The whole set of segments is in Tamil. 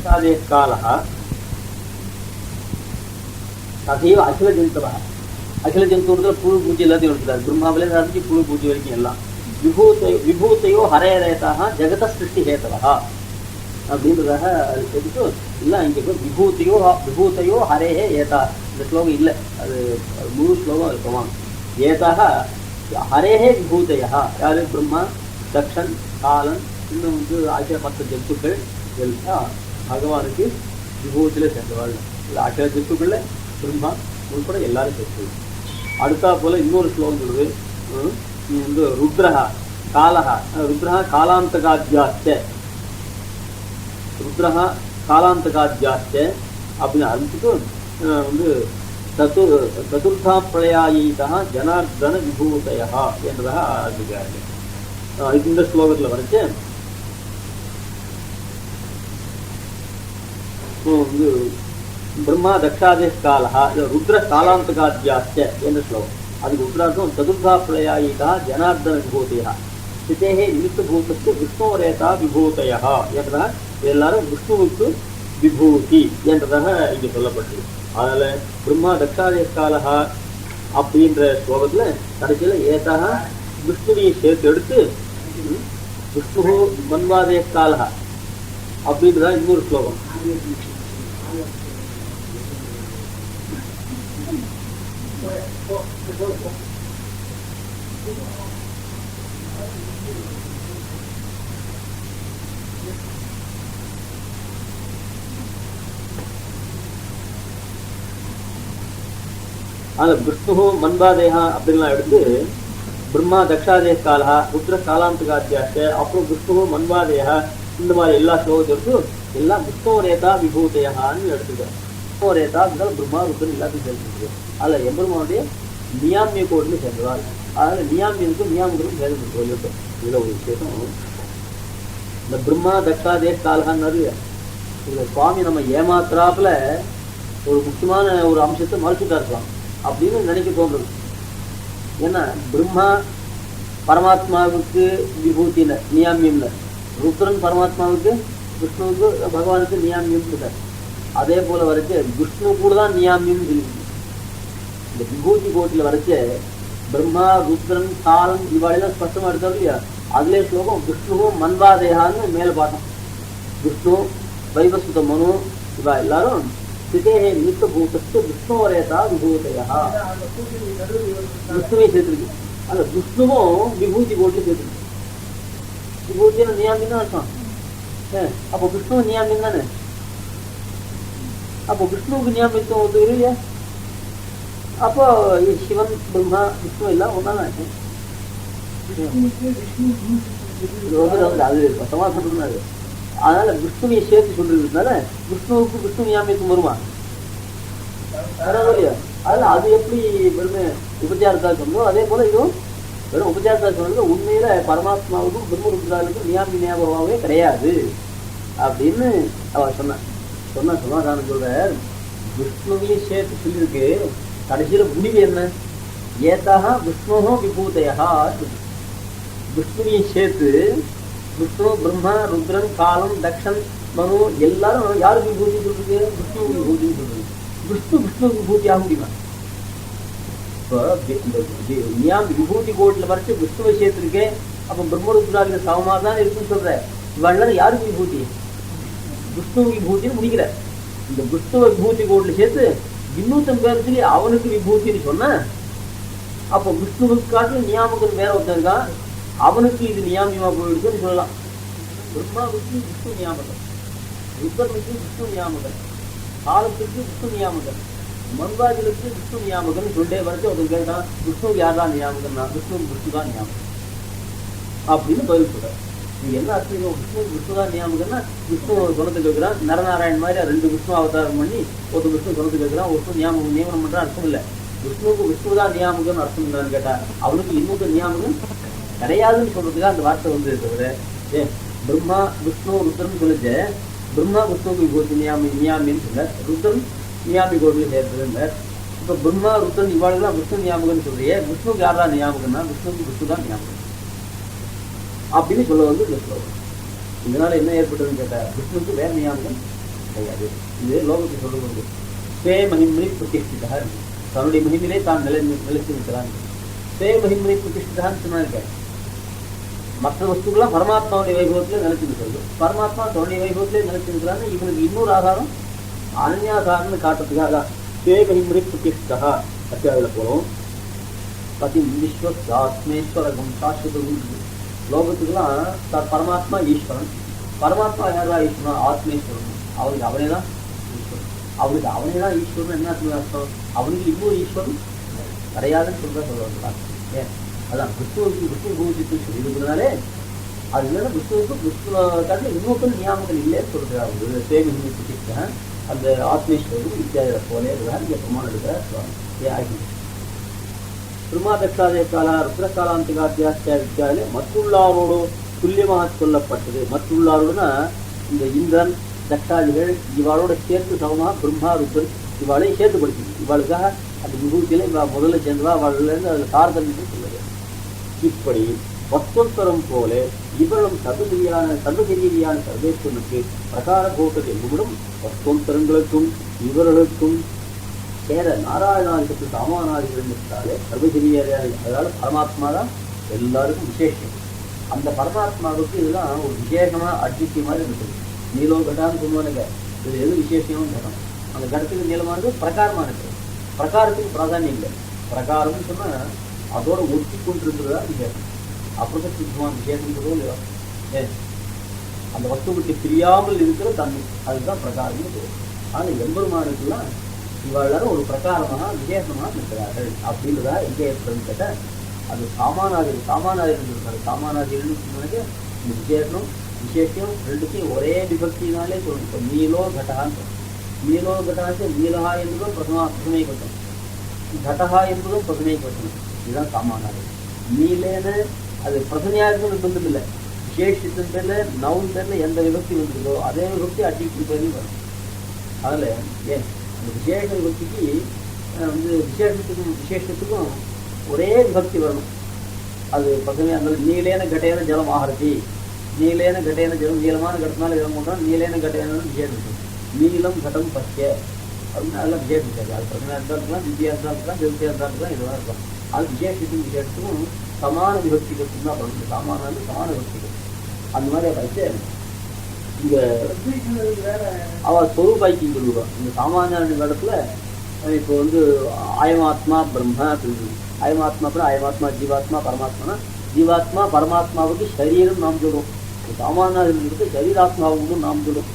दक्षादेः कालः तथैव अखिलजन्तवः अखिलजन्तुः पुळु पूज्य எல்லாத்தையும் எடுத்துட்டார். பிரம்மாவிலே ஆரம்பிச்சு புழு பூஜை வரைக்கும் எல்லாம் விபூத்தையோ ஹரேரேதாக ஜெகத சிருஷ்டி ஹேதவः அப்படின்றதாக அது எடுத்து இல்லை இங்கே விபூத்தையோ ஹரேஹே ஏதா இந்த ஸ்லோகம் இல்லை, அது முழு ஸ்லோகம் அது போவாங்க. ஏதாக ஹரேஹே விபூதையா யாரு பிரம்மா தக்ஷன் காலன் இன்னும் ஆகிய 10 ஜந்துக்கள் எல்லாம் பகவானுக்கு விபூத்திலே சேர்ந்தவாள். ஆகிய ஜந்துக்களில் பிரம்மா உள்பட எல்லாரும் சேர்த்து. அடுத்தா போல இன்னொரு ஸ்லோகம் சொல்லுது ருத்ரஹா காலஹா ருத்ரஹா காலாந்தகாத்யாச்ச ருத்ரஹா காலாந்தகாத்யாச்ச அப்படின்னு ஆரம்பிச்சுட்டு சதுர்த்தா பிரளயாயீதா ஜனார்தன விபூதயா என்றதாக ஆரம்பிக்கிறார்கள். இந்த ஸ்லோகத்தில் வரைச்சு பிரம்மா தக்ஷாதே காலஹா ருத்ர காலாந்தகாத்யாச்ச என்ற ஸ்லோகம். அதுக்கு உத்தரார்த்தம் சதுர்த்தா பிரளயாயீதா ஜனார்தன விபூதயா ஸ்திதேஹே நிமித்தபூதஸ்ய விஷ்ணோரேதா விபூதயா என்றதாக எல்லாரும் விஷ்ணுவுக்கு விபூதி என்றதாக இங்கே சொல்லப்பட்டது. அதனால பிரம்மா தக்ஷாதே காலஹா அப்படின்ற ஸ்லோகத்தில் கடைசியில் ஏதாக விஷ்ணுவையை சேர்த்து எடுத்து விஷ்ணு மன்வாதே காலஹா அப்படின்றதா இன்னொரு ஸ்லோகம். அதில் விஷ்ணு மன்வாதேகா அப்படின்லாம் எடுத்து பிரம்மா தக்ஷாதே காலஹா ருத்ர காலாந்தகாத்யாச்ச அப்புறம் விஷ்ணு மன்வாதேகா இந்த மாதிரி எல்லா ஸ்லோகத்திற்கும் எல்லாம் விஷ்ணோரேதா விபூதையான்னு எடுத்துக்கிறேன். விஷ்ணோரேதா பிரம்மா ருத்ரன் எல்லாத்தையும் சேர்ந்துருக்கு. அதில் எம்பெருமானுடைய நியாமிய கோட்டில் சேர்ந்ததால் அதில் நியாமியனுக்கும் நியாமங்களுக்கும் சேர்ந்து சொல்லிட்டோம். இதில் ஒரு விசேஷம் இந்த பிரம்மா தக்ஷாதே காலஹான்னு இதில் சுவாமி நம்ம ஏமாத்துறாப்புல ஒரு முக்கியமான ஒரு அம்சத்தை மறைச்சுட்டா இருக்கலாம் அப்படின்னு நினைக்க தோன்றுது. ஏன்னா பிரம்மா பரமாத்மாவுக்கு விபூத்தின நியாமியம்ல, ருத்ரன் பரமாத்மாவுக்கு விஷ்ணுவுக்கு பகவானுக்கு நியாமியம் இருக்கார். அதே போல வரைச்ச விஷ்ணு கூட தான் நியாமியம் சொல்லிருக்கு. இந்த விபூதி கோட்டில் வரைச்ச பிரம்மா ருத்ரன் காலம் இவாளெல்லாம் ஸ்பஷ்டமா எடுத்தோம் இல்லையா. அதுலேயே ஸ்லோகம் விஷ்ணுவும் மன்வாதேகான்னு மேலே பார்த்தோம். விஷ்ணு வைவஸ்வத மனு இவா எல்லாரும் ஸ்திதேஹே நிமித்தபூதஸ்ய விஷ்ணோரேதா விபூதயா விஷ்ணுவை சேர்த்துருக்கு. அந்த விஷ்ணுவும் விபூதி கோட்டில் சேர்த்துருக்கு. விபூத்தியான நியாமியம் தான் அர்த்தம். அப்போ விஷ்ணு நியாமியம் தானே. அப்போ விஷ்ணுவுக்கு நியாமித்துவம் ஒத்துக்கிறோம் இல்லையா. அப்போ சிவன் பிரம்மா விஷ்ணு எல்லாம் ஒன்னாதான் இருக்கு. அது சமாசம். அதனால விஷ்ணுவை சேர்த்து சொல்றதுனால விஷ்ணுவுக்கு விஷ்ணு நியாமித்துவம் வருமா இல்லையா. அதனால அது எப்படி வெறுமை உபச்சாரத்தா சொன்னோம் அதே போல இதுவும் வெறும் உபச்சாரத்தா சொன்னது உண்மையில பரமாத்மாவுக்கும் பிரம்மருத்ராவுக்கும் நியாமி ஞாபகமாகவே கிடையாது அப்படின்னு அவ சொன்னா சமாதானம் சொல்ற. விஷ்ணுவையும் சேர்த்து சொல்லியிருக்கு. கடைசியில முடிவு என்ன? ஏதாக விஷ்ணோ விபூதையா. விஷ்ணுவையும் சேர்த்து விஷ்ணு பிரம்மா ருத்ரன் காலம் தக்ஷன் மனு எல்லாரும் யாருக்கு விபூதி சொல்றது? விஷ்ணு விபூதி சொல்றது. விஷ்ணு விபூதி ஆக முடியுமா? இப்போ விபூதி கோட்டில் வரைச்சு விஷ்ணுவை சேர்த்துருக்கேன். அப்போ பிரம்மருத்ராவுக்கு சமமாக தான் இருக்குன்னு சொல்ற. இவெல்லாம் யாருக்கு விபூதி? விஷ்ணு விபூத்தின்னு முடிக்கிற. இந்த விஷ்ணுவை விபூதி கோட்டில் சேர்த்து இன்னொருத்தன் பேர் சொல்லி அவனுக்கு விபூத்தின்னு சொன்ன. அப்போ விஷ்ணுவுக்கு காட்டிலும் நியாமகன் வேற ஒருத்தன் இருக்கான், அவனுக்கு இது நியாமியமா போயிடுதுன்னு சொல்லலாம். பிரம்மாவுக்கு விஷ்ணு நியாமகன், ருத்ரனுக்கு விஷ்ணு நியாமகன், காலத்துக்கு விஷ்ணு நியாமகன், மன்வாதிகளுக்கு விஷ்ணு நியாமகன் சொல்லிட்டே வரைக்கும் ஒரு கேட்டான் விஷ்ணுக்கு யார் தான் நியாமகன்னா விஷ்ணுக்கு விஷ்ணு தான் நியாமகன் அப்படின்னு பதில் சொல்றாரு. நீங்க என்ன அர்த்தம்? விஷ்ணு தான் நியாமகன்னா விஷ்ணு சொன்னதுக்கு வைக்கிறான். நரநாராயண் மாதிரி 2 விஷ்ணு அவதாரம் பண்ணி ஒரு விஷ்ணு சொன்னதுக்கு வைக்கிறான். விஷ்ணு நியமனம் பண்ற அர்த்தம் இல்லை. விஷ்ணுவுக்கு விஷ்ணு தான் நியாமகன் அர்த்தம் இல்லைன்னு கேட்டா அவனுக்கு இன்னொரு நியாமகன் கிடையாதுன்னு சொல்றதுக்காக அந்த வார்த்தை வந்து தவிர பிரம்மா விஷ்ணு ருத்ரன் சொல்லிச்சு. பிரம்மா விஷ்ணுக்கு விபூதி நியாமின்னு சொல்ல, ருத்ரன் நியாமி கோட்டில் சேர்த்துருந்த. இப்போ பிரம்மா ருத்ரன் இவாளுதான் விஷ்ணு நியாமகன் சொல்றியே, விஷ்ணுக்கு யார் தான் நியாமகன்னா விஷ்ணுக்கு விஷ்ணு தான் நியாமகன் அப்படின்னு சொல்ல வந்து இந்த ஸ்லோகம். இதனால என்ன ஏற்பட்டதுன்னு கேட்டா விஷ்ணுக்கு வேற நியாமகன் கிடையாது. இது லோகத்தை சொல்லுவது ஸ்வே மகிமணி பிரதிஷ்டிதா, தன்னுடைய மகிமையிலே தான் நிலைத்து நிற்கிறான். ஸ்வே மகிமணி பிரதிஷ்டிதான்னு சொன்னாங்க. மற்ற வஸ்துக்கெல்லாம் பரமாத்மாவுடைய வைபவத்திலே நிலைச்சு நிற்கிறது, பரமாத்மா தன்னுடைய வைபவத்திலே நிலைச்சு நிற்கிறான்னு இவனுக்கு இன்னொரு ஆதாரம் அனன்யாதாரம்னு காட்டுறதுக்காக தான் ஸ்வே மகிமணி பிரதிஷ்டிதா. அத்தியாவில் போகிறோம். பதி விஸ்வஸ்மேஸ்வரகம் சாஸ்வதம். லோகத்துக்கெல்லாம் பரமாத்மா ஈஸ்வரன். பரமாத்மா யாரா ஈஸ்வரன்? ஆத்மேஸ்வரன். அவனுக்கு அவனே தான் ஈஸ்வரன். அவனுக்கு அவனே தான் ஈஸ்வரன். என்ன அர்த்தம்? அவனுக்கு இன்னொரு ஈஸ்வரன் கிடையாதுன்னு சொல்றாங்க. ஏன்? அதான் விஷ்ணுவுக்கு விஷ்ணு பூஜித்து சொல்லியிருக்கிறதுனாலே அது இல்லைன்னா விஷ்ணுவுக்கு விஷ்ணுக்காக இன்னொருத்தர் நியாமங்கள் இல்லைன்னு சொல்றாங்க. சேமிக்கு பிடிச்சிருக்கேன் அந்த ஆத்மேஸ்வரருக்கு இத்தியாதிகளை போலே இங்கே பிரமாணம் எடுக்க ஆகி திருமாதக்ஷாதய கால ருத்ரகாலாந்திகாத்தியாலே மற்றுள்ளாரோடு துல்லியமாக சொல்லப்பட்டது. மற்றுள்ளாரோடுனா இந்த இந்திரன் தக்ஷாதிகள் இவாளோட சேர்த்து சமமாக பிரம்மா ருத்ரன் இவாளையும் சேர்த்து படிக்கணும். இவாளுக்காக அந்த விபூத்தியில இவ முதல்ல சேர்ந்தவா அவள்லேருந்து அதில் தாரதமியம் சொல்லுது. இப்படி வஸ்துத்தரம் போல இவளும் சர்வசரீரியான சர்வேஸ்வரனுக்கு பிரகார போட்டது என்னும் வஸ்துத்தரங்களுக்கும் இவர்களுக்கும் சேர நாராயணாதிக்கு சாமானாதிகள் இருந்தாலே சர்வசரீரியான, அதாவது பரமாத்மா தான் எல்லாருக்கும் விசேஷம். அந்த பரமாத்மாவுக்கு இதுதான் ஒரு விசேஷமா அட்ஜெக்டிவ் மாதிரி இருக்குது. நீலோ கட்டான்னு சொல்லுவானுங்க. இது எது விசேஷமும் கட்டம். அந்த கடத்துக்கு நீளமானது பிரகாரமாக இருக்குது. பிரகாரத்துக்கு பிராதானியம் இல்லை. பிரகாரம்னு சொன்னா அதோட ஒட்டி கொண்டிருக்கிறதா விசேஷம். அப்படிதான் சுத்தமான விசேஷம் சொல்லுவோம் இல்லையா? அந்த வஸ்துவுக்கு தெரியாமல் இருக்கிற தன்மை, அதுதான் பிரகாரம்னு சொல்லுவோம். ஆனால் எம்பெருமானுக்குலாம் இவர்களும் ஒரு பிரகாரமாக விசேஷமாக இருக்கிறார்கள் அப்படின்றதா எங்கே ஏற்படுன்னு கேட்டால் அது சாமானாதிகள். சாமானாதிகள்னு சொன்னது இந்த விசேஷம் ரெண்டுத்தையும் ஒரே விபக்தினாலே சொல்லணும். இப்போ நீலோ கட்டான்னு நீலோ கட்டாச்சு நீலகா என்பதும் பிரசமை கொட்டும், கடகா என்பதும் பிரசமை கொட்டும். இதுதான் சாமானாதி. நீலேன்னு அது பிரசனையாக இருக்குன்னு நிர்பந்தம் இல்லை. விசேஷத்தின் பேரில் நவுன் பேரில் எந்த விபக்தி வந்துருக்கோ அதே விபக்தி அட்ஜெக்டிவ் பேரையும் வரும். அதில் ஏன் அந்த விசேஷ விபக்திக்கு வந்து விசேஷத்துக்கும் ஒரே விபக்தி வரணும். அது பிரசனையாக இருந்தாலும் நீலேன கட்டையான ஜலம் ஆகிறதி, நீலேன கட்டையான ஜலம் நீளமான கட்டத்தினால ஜலம் கொண்டால் நீலேன கட்டையான விசேஷம். நீளம் கட்டம் பச்சை அப்படின்னா அதெல்லாம் விசேஷம் இருக்காது. அது பிரச்சனையாக இருந்தாலும் திவ்யா இருந்தாலும் ஜெவத்தியாக இருந்தாலும் இதெல்லாம் இருக்கும். அது விசேஷத்துக்கும் சமான விபக்திகளுக்கும் தான் பண்ணணும். சமான விபக்திகள் அந்த மாதிரி வச்சு இங்கே அவள் சொரூபாய்க்கு சொல்லுவாள். இந்த சாமானிய இடத்துல இப்போ வந்து அயமாத்மா பிரம்ம அப்படின்னு அயமாத்மா கூட அயமாத்மா ஜீவாத்மா பரமாத்மானா ஜீவாத்மா பரமாத்மாவுக்கு சரீரம் நாம் சொல்லுவோம். சாமானிய சரீராத்மாவுக்கும் நாம் சொல்லுவோம்.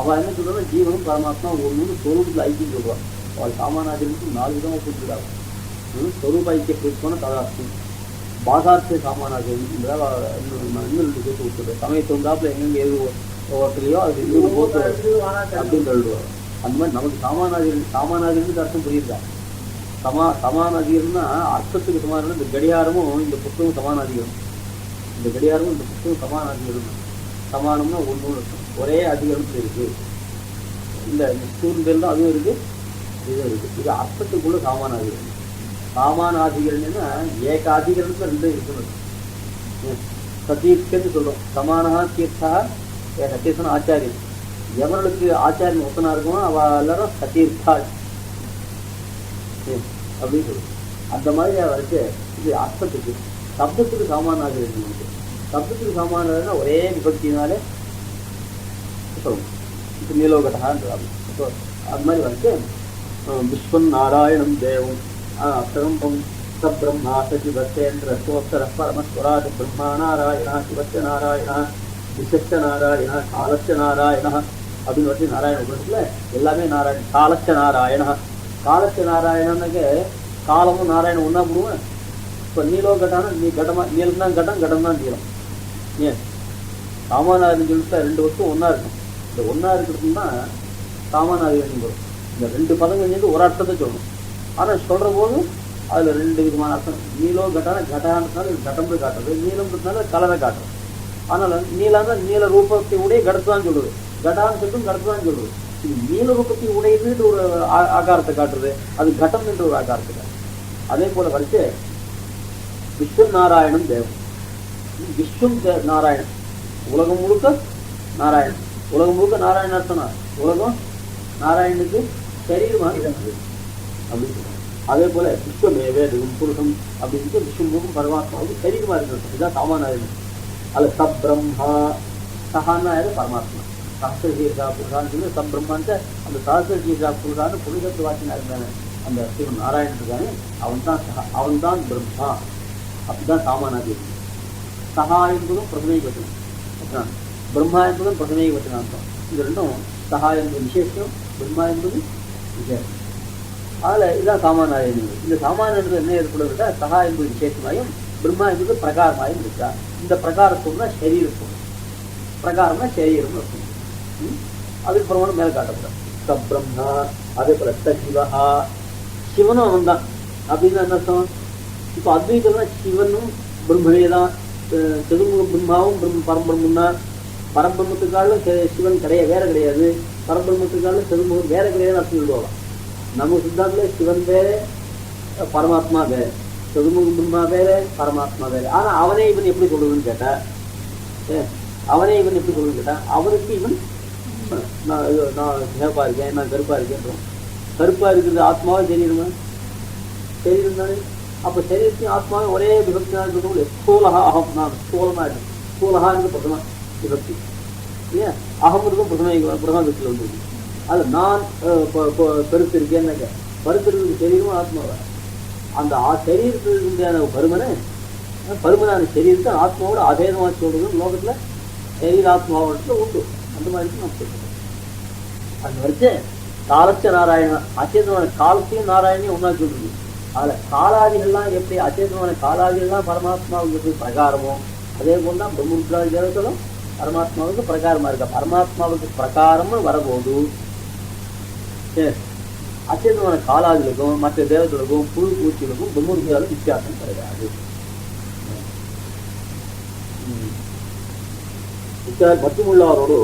அவள் என்ன சொல்கிறோன்னா ஜீவனும் பரமாத்மா ஒன்று சொரூபத்தில் ஐக்கியம் சொல்லுவாள். அவள் சாமானியர்களுக்கு 4 விதமாக கொடுத்துருக்காங்க. சொரூப ஐக்கிய குறிப்பான ததார்த்தம் பாதார்த்த சாமானியம் இன்னும் 2 சேர்த்து கொடுத்துருக்கேன். சமயத்து வந்தாப்புல எங்கெங்கே எது ஓட்டலையோ அது இன்னொரு போட்டு அப்படின்னு சொல்லிடுவாங்க. அந்த மாதிரி நமக்கு சாமானியர்களுக்கு அர்த்தம் புரியுதா? சமானாதிகம்னா அர்த்தத்துக்கு சமானம். இந்த கடிகாரமும் இந்த புத்தகம் சமானாதிகம். இந்த கடிகாரமும் இந்த புத்தகம் சமானாதிகம். சமானம்னா ஒன்று ஒரே அதிகாரத்தில் இருக்கு. இந்த ஸ்டூடெண்ட் தான் அதுவும் இருக்கு, இதுவும் இருக்கு. இது அர்த்தத்துக்குள்ள சாமானாதிகள். சாமானாதிகள்னா ஏகாதிகரணத்துல 2 இருக்கணும். சதீர்த்தன்னு சொல்றோம். சமானஹா தீர்த்தா சத்தீர்த்தன ஆச்சாரியன். எவர்களுக்கு ஆச்சாரியன் ஒத்தனா இருக்குமோ அவ எல்லாரும் சதீர்த்தா அப்படின்னு சொல்லுவோம். அந்த மாதிரி வரைக்கு இது அர்த்தத்துக்கு. சப்தத்துக்கு சாமானாதிகள் இருக்கு. சப்தத்துக்கு சாமானா ஒரே விபக்தினாலே சொல்லுவோம். இப்போ நீலோகட்டான்றாங்க. இப்போ அது மாதிரி வந்து விஸ்வன் நாராயணம் தேவம் அஷ்டகம் சப்ரம்மா சசிவசேந்திர சோத்தர பரமஸ்வராஜ பிரம்மா நாராயணா சிவச்ச நாராயணா விசச்ச நாராயணா காலச்ச நாராயணா அப்படின்னு வச்சு நாராயண உபநிஷத்துல எல்லாமே நாராயணன். காலச்ச நாராயணா காலச்ச நாராயணனுக்கு காலமும் நாராயணன் ஒன்றா போடுவேன். இப்போ நீலோகட்டானா நீ கடமா நீளம் தான் கடம் தான் நீளம். ஏன் சாமானாதின்னு சொல்லிட்டு 2 வருஷம் ஒன்றா இருக்கும். இந்த ஒன்றா இருக்கிறதுனா சாமானாதிகள் வரும். இந்த 2 பதங்கள் சேர்ந்து ஒரு அர்த்தத்தை சொல்லணும். ஆனால் சொல்கிற போது அதில் 2 விதமான அர்த்தம். நீலோ கட்டான்றதுனால கட்டம்பு காட்டுறது, நீளம்ன்றதுனால கலரை காட்டுறது. ஆனால் நீளான நீல ரூபத்தை உடைய கடத்து தான் சொல்லுது, கட்டான்னு சொல்லிட்டு கடத்து தான் சொல்லுது. இது நீல ரூபத்தை உடையதுன்ற ஒரு ஆகாரத்தை காட்டுறது, அது கட்டம் என்ற ஒரு ஆகாரத்தை காட்டுறது. அதே போல வரைச்சு விஸ்வம் நாராயணன் தேவம். விஸ்வம் நாராயணன், உலகம் முழுக்க நாராயணன். உலகம் முழுக்க நாராயணன் சொன்னா உலகம் நாராயணனுக்கு சரீரமாக இருந்தது அப்படின்னு சொல்றாங்க. அதே போல விஸ்வமேவே புருஷம் அப்படின்னு விஸ்வமுகம் பரமாத்மாவுக்கு சரீரமா இருக்கிறது. இதுதான் சாமானியம். அது சப்ரம்மா சஹான்னா பரமாத்மா சஹசிரசீர்ஷா புருஷான்னு சொல்லி சப்ரம்மான்ட்டு அந்த சஹசிரசீர்ஷா புருஷான்னு புருஷத்து வாக்கினா இருந்தாங்க. அந்த சிவன் நாராயணன் இருக்காங்க, அவன் தான் பிரம்மா. அப்படிதான் சாமானாதி. சஹா என்பதும் பிரதமை வச்சனம், பிரம்மா என்பதும் பிரதமை வச்சனாந்தம். இது ரெண்டும் சஹா என்பது விசேஷம், பிரம்மா என்பது விசேஷம். அதில் இதுதான் சாமானியம். இந்த சாமானியத்தில் என்ன ஏற்படுதுட்டா சஹா என்பது விசேஷமாயும் பிரம்மா என்பது பிரகாரமாயும் இருக்கா. இந்த பிரகாரத்தோம்னா சரீரத்தோம், பிரகாரம்னா சரீரம் இருக்கும். அதுக்கு பிரமாணம் மேலே காட்டப்படும். சப்ரம்மா அதே போல சிவஹா, சிவனும் அவன் தான் அப்படின்னு என்ன அர்த்தம்? இப்போ அத்வைதம்னா சிவனும் பிரம்மையே தான். சதுர்முக பிரம்மாவும் பரம்பிரம்மம் தான். பரபிரம்மத்துக்காலும் சிவன் வேற கிடையாது, பரபிரம்மத்துக்காலும் சதுர்முகம் வேற கிடையாது அர்த்தம் சொல்லுவாங்க. நம்ம சித்தாந்தத்துல சிவன் வேற பரமாத்மா வேற, சதுர்முக பிரம்மா வேற பரமாத்மா வேற. ஆனா அவனே இவன் எப்படி சொல்றதுன்னு கேட்டா, அவனுக்கு இவன் நான் சிவப்பா இருக்கேன், நான் கருப்பா இருக்கேன். கருப்பா இருக்கிறது ஆத்மாவே தெரியுமா? சரீரம் தானே. அப்ப சரீரத்தையும் ஆத்மாவும் ஒரே விபக்தியாக இருக்கிறது. ஸ்தூலகா அகம், நான் ஸ்தூலமா இருக்கேன். ஸ்தூலகான்னு பிரதம விபக்தி. ஏன் அகம் இருக்கும் பிரதம விபக்தியில் வந்துருக்கு. அது நான் கருத்து இருக்கேன்னு பருத்திருக்கு சரீரமும் ஆத்மாவா. அந்த சரீரத்தில் இருந்த பருமனான சரீரத்தை ஆத்மாவோட அபேதமாக சொல்றது லோகத்துல சரீராத்மாவோட உண்டு. அந்த மாதிரி நம்ம சொல்றோம். அது வரைச்சு காலச்ச நாராயணன் அச்சேதமான காலத்தையும் நாராயணையும் ஒன்னா சொல்றது. அதுல காலாதிகள்லாம் எப்படி அச்சேதமான காலாதிகள்லாம் பரமாத்மாவுக்கு எப்படி பிரகாரமோ அதே போலதான் பிரம்மருத்ராதி தேவர்களும் பரமாத்மாவுக்கு பிரகாரமா இருக்கா. பரமாத்மாவுக்கு பிரகாரம்னு வரபோது அச்சேதமான காலாதிகளுக்கும் மற்ற தேவர்களுக்கும் புழு பூச்சிகளுக்கும் பிரம்மருத்ராலும் வித்தியாசம் கிடையாது. மட்டுமுள்ளவரோடு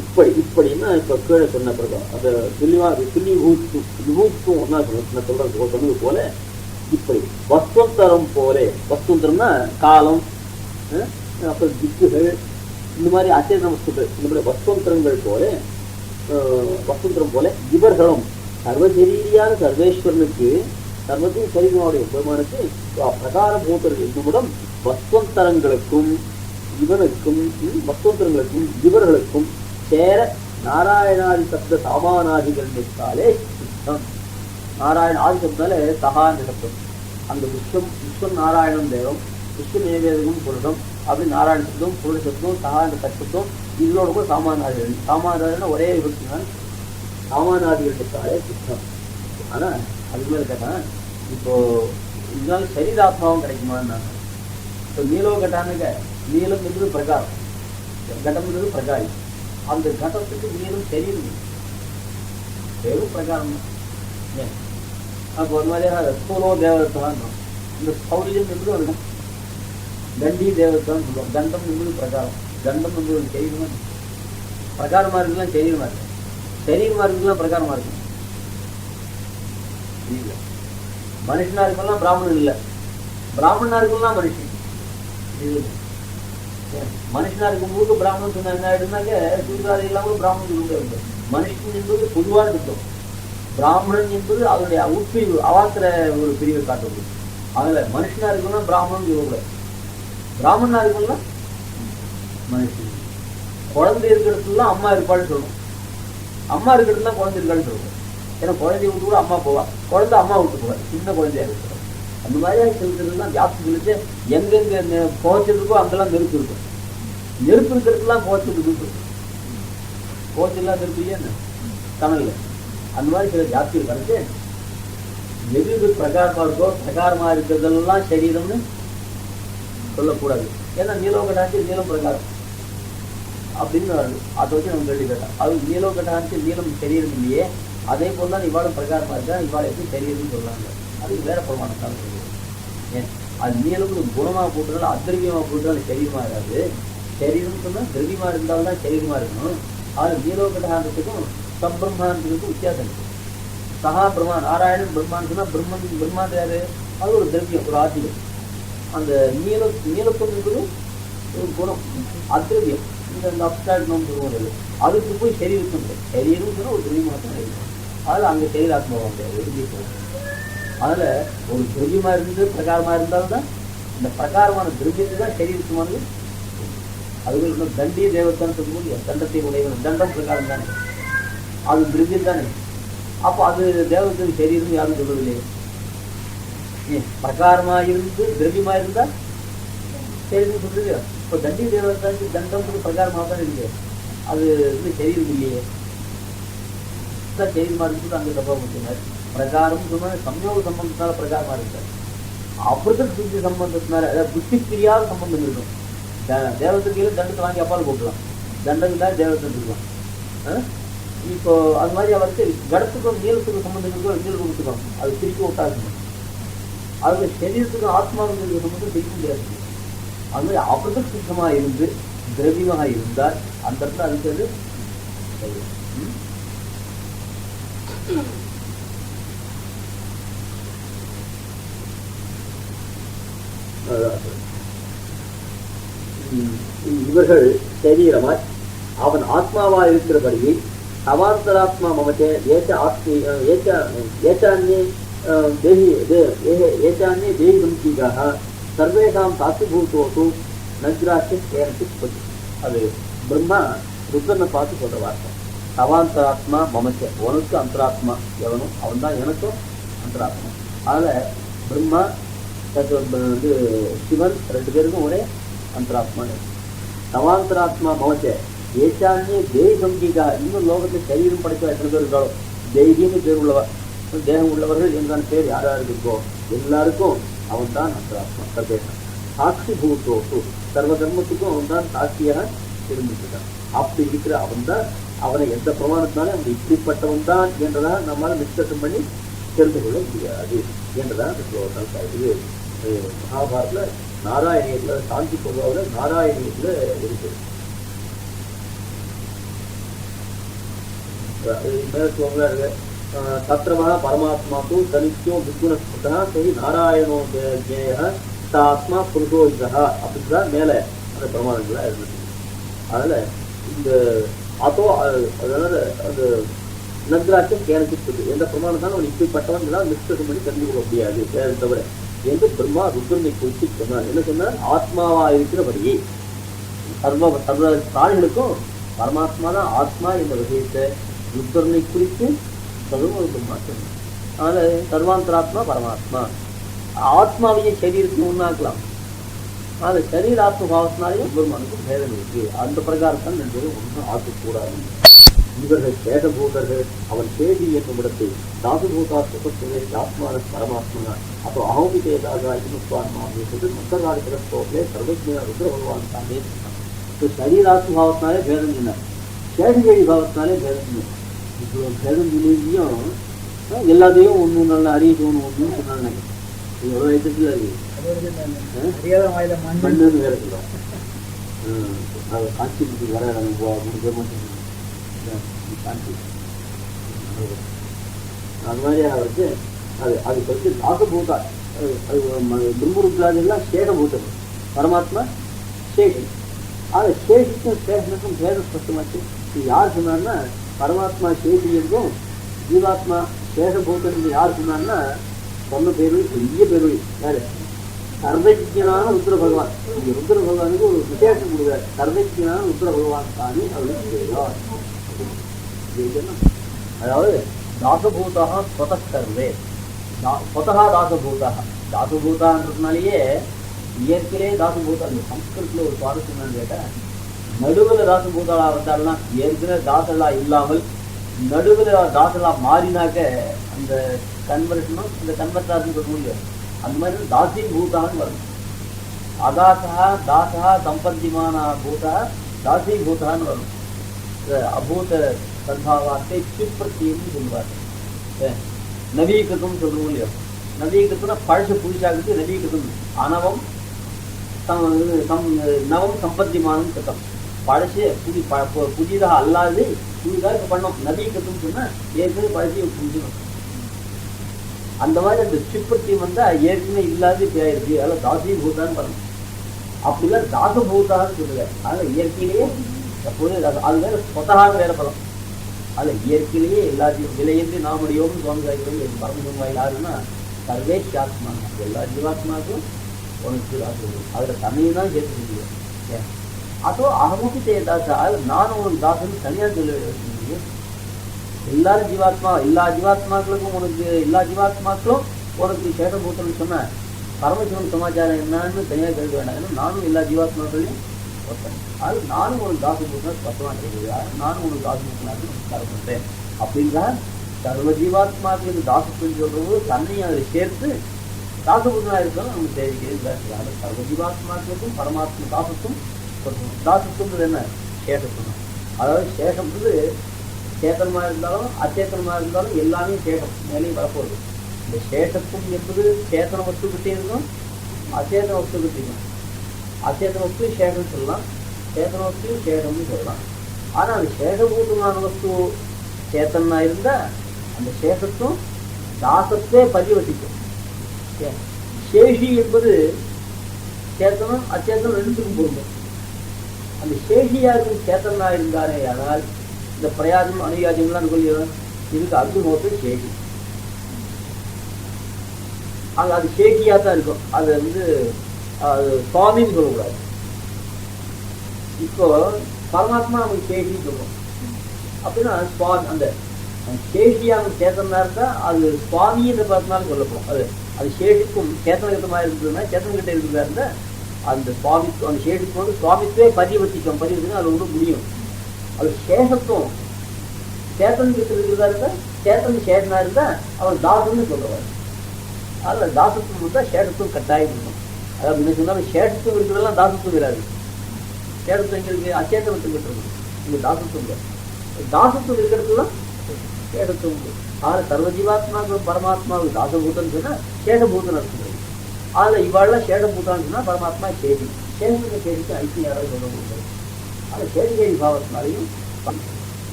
இப்படின்னா இப்ப கீழே சொன்ன பிறகு அதை விபூத்துவம் ஒன்னா சொன்னது போல இப்படி வஸ்துந்தரம் போல, வஸ்துந்தரம்னா காலம், அப்புறம் திக்குகள், இந்த மாதிரி அச்சேதன வஸ்துக்கள், இந்த மாதிரி வஸ்துந்தரங்கள் போல வஸ்துந்தரம் போல இவர்களும் சர்வசரீரியான சர்வேஸ்வரனுக்கு சர்வத்தையும் சரீரனுடைய பெருமானுக்கு பிரகார பூத்தர்கள் என்னும் வஸ்துந்தரங்களுக்கும் இவனுக்கும் வஸ்துந்தரங்களுக்கும் இவர்களுக்கும் சேர நாராயணாதி சப்த சாமானாதிகள் நிற்காலே சித்தம். நாராயண ஆதி சப்தாலே சகான்னு சப்தம். அந்த விஸ்வம் நாராயணம் தேவம், விஸ்வம் ஏவேதமும் புருஷம் அப்படி நாராயண சப்தம் புருஷ சப்தம் சகாண்ட சப்தம் இதோட கூட சாமானாதிகள். சாமானாதிகள்னா ஒரே விபக்தி தான். சாமானாதிகள் நிற்காலே சித்தம். ஆனா அதுக்கு மேல கேட்டான், இப்போ இதனால சரீராத்மாவும் கிடைக்குமான்னு. இப்போ நீலோ கட்டானுங்க, நீளம் என்பது பிரகாரம், கட்டம் என்பது பிரகாரி. அந்த கட்டத்துக்கு நீளம் தெரியுது, வெறும் பிரகாரம் தான். அப்போ ஒரு மாதிரியாக ஸ்தூலோ தேவதத்தான். இந்த சௌரியம் என்பது ஒரு கண்டி தேவதான் சொல்லுவோம். கண்டம் என்பது பிரகாரம், கண்டம் என்பது ஒரு தெரியுமா? பிரகாரமா இருக்குலாம் தெரியுமா இருக்கு, சரீரமா இருக்குலாம் பிரகாரமா இருக்கு. மனுஷனா இருக்கலாம் பிராமணன் இல்லை, பிராமணனா இருக்கலாம் மனுஷன். மனுஷனா இருக்கும்போது பிராமணன் சொன்னா என்ன ஆயிடுனாக்க சூத்திராதி இல்லாம பிராமணன் சொல்லுங்க. மனுஷன் என்பது பொதுவான திட்டம், பிராமணன் என்பது அதனுடைய உட்பிரிவு அவாத்திர ஒரு பிரிவை காட்டுவது. அதுல மனுஷனா இருக்கணும்னா பிராமணன் சொல்லக்கூடாது, பிராமணனா இருக்கணும்னா மனுஷன். குழந்தை இருக்கிறதுலாம் அம்மா இருப்பாள்னு சொல்லணும், அம்மா இருக்கிறதுலாம் குழந்தை இருக்கான்னு சொல்லணும். ஏன்னா குழந்தைய விட்டு கூட அம்மா போவா, குழந்தை அம்மா விட்டு போவார், சின்ன குழந்தையா இருக்கிறோம். அந்த மாதிரியாக செலுத்துறதுலாம் வியாப்தி சொல்லிட்டு எங்கெங்க போச்சிருக்கோ அங்கெல்லாம் நெருப்பு இருக்கும். நெருப்பு இருக்கிறதுலாம் போச்சது இருக்கும், போச்செல்லாம் நெருப்பு இல்லையா தமிழ்ல. அந்த மாதிரி சில ஜாத்திகள் வரைச்சு எது எது பிரகாரமா இருக்கோ பிரகாரமா இருக்கிறதெல்லாம் சரீரம்னு சொல்லக்கூடாது. ஏன்னா நீலோகட்டாச்சு நீளம் பிரகாரம் அப்படின்னு வருது. அதை வச்சு நம்ம கேள்வி கேட்டோம். அது நீலோகட்டாச்சு நீளம் சரீரம் இல்லையே, அதே போல தான் இவாளும் பிரகாரமா இருக்கா, இவாள் எப்படி சரீரம்னு சொல்றாங்க. அதுக்கு வேற பிரமாணத்தாலும் சொல்லுவோம். ஏன் அது நீளம்னு குணமா போட்டுனாலும் அத்திரவியமா போட்டுனாலும் சரீரமா இருக்காது. சரீரம் சொன்னா திரவியமா இருந்தால்தான் சரீரமா இருக்கணும். அது நீலோகட்டானத்துக்கும் சம்பிரம்மானத்துக்கும் வித்தியாசம் இருக்கு. சகா பிரம்மா நாராயணன் பிரம்மான்னு சொன்னா பிரம்மான் யாரு? அது ஒரு திரவியம், ஒரு ஆர்டிகல். அந்த நீலத்துவம் என்பது ஒரு குணம், அத்திரவியம். இந்த அப்டாக்ட் நோம் சொல்லுவது அதுக்கு போய் சரீரத்தும் இல்லை. சரீரம் ஒரு திரவியமாக தான் இருக்கும். அதில் அங்கே சரீராத்மாவாக முடியாது எழுதி போகும். அதில் ஒரு திரவியமாக இருந்து பிரகாரமாக இருந்தால்தான் இந்த பிரகாரமான திரவியத்தை தான் சரீரத்துமானது. அதுக்கு இன்னும் தண்டிய தேவத்தான் சொல்லும்போது தண்டத்தை உடையவன் தண்டம் பிரகாரம் தானே, அது திரவியம் தானே. அப்போ அது தேவத்தின் சரீரம் யாரும் சொல்லவில்லையே. பிரகாரமாக இருந்து திரவியமாக இருந்தால் சரீரம் சொல்லுது. இப்போ தண்டிய தேவத்தாக்கு தண்டம் பிரகாரமாக தான் இருக்கு. அது வந்து சரீரம் இல்லையே. சரீரமாக இருக்கும்போது அங்கே தப்பா முடிச்சினார். பிரகாரம் சொன்னால் சம்யோக சம்பந்தத்தினால பிரகாரமாக இருக்கார். அப்புறத்த சுத்தி சம்பந்தத்தினால அதாவது புத்தி பிரியாத சம்பந்தம் இருக்கும். தேவத்துக்கு தண்டத்தை வாங்கி அப்பால் போட்டுக்கலாம். தண்டத்துக்கு தான் தேவத்தை இருக்கலாம். இப்போ அது மாதிரி அவருக்கு கடத்துக்கும் நீளத்துக்கும் சம்பந்தம் இருக்கோ நீள கொடுத்துக்கணும். அது பிரிக்க விட்டாங்க. அது சரீரத்துக்கும் ஆத்மாவுக்கு சம்பந்தம் பிரிக்க முடியாது. அது மாதிரி அப்புறத்த சுத்தமாக இருந்து திரவியமாக இருந்தால் அந்த இடத்துல அதுக்கு இவர்கள் சரீரமாய் அவன் ஆத்மாவா இருக்கிறபடியே அவாந்தராத்மா மமச்சே ஏச்சான்யே தேகி சம்சீகாக சர்வேஷாம் சாட்சிபூத்தோசு நக்ராட்சி கேரட்சி. அது பிரம்மா ருத்ரனை பார்த்து சொல்ற வார்த்தை. அவாந்தராத்மா மமச்ச, உனக்கு அந்தராத்மா எவனும் அவன் தான் எனக்கும் அந்தராத்மா. அதில் பிரம்மா வந்து சிவன் ரெண்டு பேருக்கும் ஒரே அந்தராத்மா. அவாந்தராத்மா மமச்ச ஏச்சான்யே தேகி சம்சீகா. இன்னும் லோகத்தில் சரீரம் படைக்க எத்தனை பேர் இருந்தாலும் தெய்வீன்னு பேர் உள்ளவர், தேகம் உள்ளவர்கள் என்றான பேர் யார் யாருக்கு இருக்கோ எல்லாருக்கும் அவன் தான் அந்தராத்மா சர்வேஷன். சாட்சி பூத்தோசு சர்வ தர்மத்துக்கும் அவன் தான் சாட்சியாக இருந்துட்டான். அப்படி இருக்கிற அவன் தான் அவனை எந்த பிரமாணத்தினாலும் அவன் இப்படிப்பட்டவன் தான் என்றதான் நம்மளால நிஷ்கர்ஷம் பண்ணி தெரிந்து கொள்ள முடியாது என்றதான் இது மகாபாரத்துல நாராயணியத்துல சாந்தி சொல்வாவில் நாராயணியத்துல இருக்குது. மேல சொல்றாரு தத்ரவா பரமாத்மாக்கு தனித்தியோ வித்குணஸ்புதா சரி நாராயணோ ஜேய ஆத்மா புருஷோஜா அப்படிதான் மேல அந்த பிரமாணங்களா இருந்துச்சு. அதனால இந்த அதோ அதனால அந்த நக்ராட்சியம் கேரளிச்சது எந்த பிரமாணம் தான் அவன் இப்படிப்பட்டவன் தான் நிஷ்கர்ஷம் பண்ணி தெரிந்து கொள்ள முடியாது வேறு தவிர என்று பிரம்மா ருத்ரனை குறித்து சொன்னார். என்ன சொன்னார்? ஆத்மாவா இருக்கிறபடியே சர்வ சர்வ பிராணிகளுக்கும் பரமாத்மா தான் ஆத்மா என்ற விஷயத்தை ருத்ரனை குறித்து சொல்லும் ஒரு பிரம்மா சொன்னார். அதனால சர்வாந்தராத்மா பரமாத்மா ஆத்மாவையே சரீரத்துக்கு உண்டாக்கலாம். அது சரீராத்ம பாவத்தினாலேயும் பெருமானுக்கும் பேதம் இருக்கு. அந்த பிரகாரத்தான் ரெண்டு பேரும் ஒன்றும் ஆக்கக்கூடாது. இவர்கள் சேதபூதர்கள் அவன் சேதி என்னும் இடத்தை தாசுபூதா சுகத்துவே ஆத்மான பரமாத்மனா அப்போ அகோபிதேதாக இன்னுத்வாத்மா சொல்லிட்டு மொத்த காலத்திலே சர்வஜ்ஞ ருத்ர பகவான் தானே இப்போ சரீராத்ம பாவத்தினாலே பேதம் சொன்னார். சேஷஜேடி பாவத்தினாலே பேதம் சொன்னார். இப்போ பேதம் சொல்லியும் எல்லாத்தையும் ஒன்று நல்ல அறிய ஒன்று சொன்னாங்க. எவ்வளோ வயசுல மண்ணுன்னு வேற சொல்லுவாங்க. அது காட்சி வர முடிஞ்ச மாட்டேங்குது. அது மாதிரி அவருக்கு அது அதுக்கு வந்து தாசபூதா அது பிரம்மருத்ராஜெல்லாம் சேஷபூதம் பரமாத்மா சேஷன். அது சேஷிக்கும் சேஷனுக்கும் பேதம் ஸ்பஷ்டமாச்சு. இது யார் சொன்னார்னா பரமாத்மா சேஷி என்றும் ஜீவாத்மா சேஷபூதன் என்று யார் சொன்னார்னா சொன்ன பேரு பெரிய பேரு யாரு? சர்வஜனான ருத்ர பகவான். இங்க ருத்ர பகவானுக்கு ஒரு விசேஷம் கொடுக்குறாரு. சர்வஜனான ருத்ர பகவான் தானே அவருக்கு தெரியும். அதாவது தாசபூதாக ஸ்வதர்வே ஸ்வதா தாசபூதாக தாசபூதான்றதுனாலேயே இயற்கையிலே தாசபூதா. அந்த சம்ஸ்கிருதத்தில் ஒரு சுவாரஸ்யம் கேட்டா நடுவில் தாசபூதாளா வந்தால்னா ஏற்கனவே தாசலா இல்லாமல் நடுவில் தாசலா மாறினாக்க அந்த கன்வர்ஷனும் இந்த கன்வர்ட்டாருன்னு சொல்ல முடியாது. அந்த மாதிரி தாசி பூதான்னு வரும். அதாசா தாசா சம்பந்திமான பூதா தாசி பூதான்னு வரும். அபூத சத்பாவாத்தை சிப்பிரத்தியம்னு சொல்லுவார். நவீகிருத்தம் சொல்லுவோம் இல்லையோ. நவீகிருத்தம்னா பழசு புதுசாகுது நவீகிருத்தம். அனவம் நவம் சம்பத்திமானம் கிருத்தம். பழசு புதிதாக அல்லாது புதிதாக இப்போ பண்ணோம். நவீகிருத்தம் சொன்னால் ஏற்கனவே பழசையை புரிஞ்சுக்கணும். அந்த மாதிரி அந்த சிப்பத்தியம் வந்தால் ஏற்கனவே இல்லாது இப்போ ஆயிருக்கு. அதில் தாசி பூதான்னு வரணும். அப்படிலாம் தாசபூதான்னு சொல்லுவார். அதில் இயற்கையிலேயே எப்போது அது வேற சொத்தகாக வேற பலம். அது இயற்கையிலேயே எல்லாத்தையும் விலையின்றி நாமடியோடு சுவாமி சாய்க்கிறது பரமசிவன் வாயில் யாருன்னா சர்வே ஆத்மா. எல்லா ஜீவாத்மாக்கும் உனக்கு ராசு அதில் தன்னையும் தான் சேர்த்து முடியும். ஏன் அதோ அகமுகி தாசா, நானும் உனக்கு தாசன்னு தனியாக சொல்ல முடியும். எல்லாரும் ஜீவாத்மா, எல்லா ஜீவாத்மாக்களுக்கும் உனக்கு, எல்லா ஜீவாத்மாக்களும் உனக்கு சேஷபூத்தன்னு சொன்ன பரமசிவன் சமாச்சாரம் என்னன்னு தனியாக கேட்க வேண்டாம். ஏன்னா நானும் எல்லா ஜீவாத்மாக்களையும் ஒருத்தன். அது நானும் உனக்கு தாசபூத்தன் பத்தமாக கேட்குது. நானும் உனக்கு தாசபூத்தனாக தர பண்ணுறேன் அப்படின்றா சர்வ ஜீவாத்மாக்களுக்கு தாசத்துவம் சொல்றது தன்னையும் அதை சேர்த்து தாசபூத்தனாக இருந்தாலும் நமக்கு தேவைக்கிறது. சர்வ ஜீவாத்மாக்களுக்கும் பரமாத்மா தாசத்துவம் சொல்லணும். தாசத்துவம் என்ன? சேஷத்துவம். அதாவது சேஷம் சேத்தனமா இருந்தாலும் அச்சேத்தனமா இருந்தாலும் எல்லாமே சேஷம் மேலேயும் வரப்போகுது. இந்த சேஷத்துவம் என்பது சேத்தன வஸ்து கிட்டே இருக்கும், அச்சேதன வஸ்து கிட்டையும். அச்சேதன வஸ்து சேஷம் சொல்லலாம், சேத்தன வஸ்து சேஷம்னு சொல்லலாம். ஆனா அது சேஷபூதமான வஸ்து சேத்தனா இருந்தா அந்த சேஷத்துவம் தாசத்தே பரிவசிக்கும். சேஷி என்பது சேத்தனம் அச்சேதனம் ரெண்டுக்கும் பொருந்தும். அந்த சேஷியா இருக்கும் சேத்தனா இருந்தாரே ஆனால் இந்த பிரயாஜம் அனுயாஜம்லாம் சொல்லிடுறோம். இதுக்கு அக்னிஹோத்திரம் சேஷி. அங்கே அது சேஷியாக தான் இருக்கும். அது அது சுவாமின்னு சொல்லக்கூடாது. இப்போ பரமாத்மா நமக்கு சேஷின்னு சொல்லுவோம். அப்படின்னா சுவாமி அந்த சேஷியாக சேத்தனா இருந்தால் அது சுவாமின்ற பரத்னாலும் சொல்லப்போம். அது சேஷிக்கும் சேத்தனகிட்டமாக இருந்ததுன்னா சேத்தனகிட்ட இருக்கிறதா இருந்தால் அந்த சுவாமித்துவம், அந்த சேஷிக்கும் சுவாமித்துவே பரிவர்த்திக்கும். பரிவர்த்தினா அது ஒன்றும் முடியும். அது சேஷத்துவம் சேத்தன் கிட்ட இருக்கிறதா இருந்தா சேத்தன் சேஷனா இருந்தா அவன் தாசன்னு சொல்லுவார். அதில் தாசத்துவம் இருந்தா சேஷத்துவம் கட்டாயம் இருக்கும். அதாவது என்ன சொன்னாலும் சேஷத்துவம் இருக்கிறதெல்லாம் தாசத்துவம் வராது. சேஷத்துவம் எங்களுக்கு அச்சேத்தனத்துவம் இருக்குது, இங்கே தாசத்துவம் இல்லை. தாசத்துவம் இருக்கிறதுலாம் சேஷத்துவம் உண்டு. அதில் சர்வஜீவாத்மாவுக்கு பரமாத்மாவுக்கு தாசபூதன்னு சொன்னால் சேஷபூதன் இருக்குது. அதில் இவாளெல்லாம் சேஷபூதான்னு சொன்னால் பரமாத்மா சேஷி. சேஷத்துக்கு சேஷிக்கு ஐக்கியம் யாராவது சொல்ல முடியாது. அது சேஷி பாவத்தினாலையும்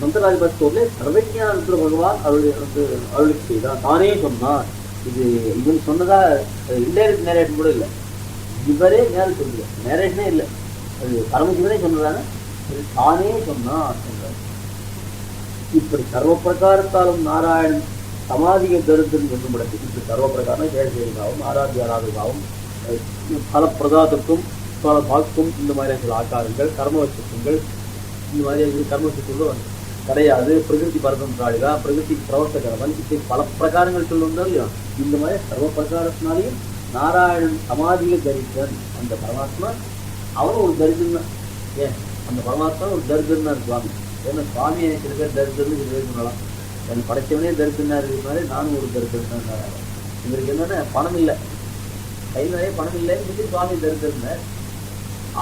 மந்திராதிபத்தியோட சர்வஜானத்துல பகவான் அவளுக்கு செய்தான், தானே சொன்னான். இது இவன் சொன்னதா இன்டைரக்ட் நேரேஷன் கூட இல்லை, இவரே நேரம் சொல்லுங்க, நேரேஷனே இல்லை, அது பரமசிவனே சொன்னதானே, தானே சொன்னான் என்றார். இப்படி சர்வ பிரகாரத்தாலும் நாராயணன் சமாதிக கருத்துன்னு சொல்லும்படத்து. இப்படி சர்வ பிரகாரம் சேஷேரிபாவம், ஆராத்தியாராதிபாவம், பலப்பிரதாதத்துவம், பல பாக்கும், இந்த மாதிரியான சில ஆக்காரங்கள், கர்மவசத்துவங்கள், இந்த மாதிரி கர்மவசத்துவங்களும் கிடையாது. பிரகிருதி பரதம் காளிகா, பிரகிருதி பிரவர்த்தகரவன், இப்படி பல பிரகாரங்கள் சொல்லுவோம் இல்லையா. இந்த மாதிரி சர்வ பிரகாரத்தினாலையும் நாராயணன் சமாதிக தரிசன். அந்த பரமாத்மா அவனும் ஒரு தரிசனம் தான். ஏன் அந்த பரமாத்மா ஒரு தரிசனம் தான் சுவாமி. ஏன்னா சுவாமி எனக்கு இருக்கிற தரிசனம் இது சொல்லலாம். என் படைச்சவனே தரிசனா இருக்கிற மாதிரி நானும் ஒரு தரிசனம் தான். இவருக்கு என்னன்னா பணம் இல்லை, கையில் நிறைய பணம் இல்லைன்னு சொல்லி சுவாமி தரிசனம்.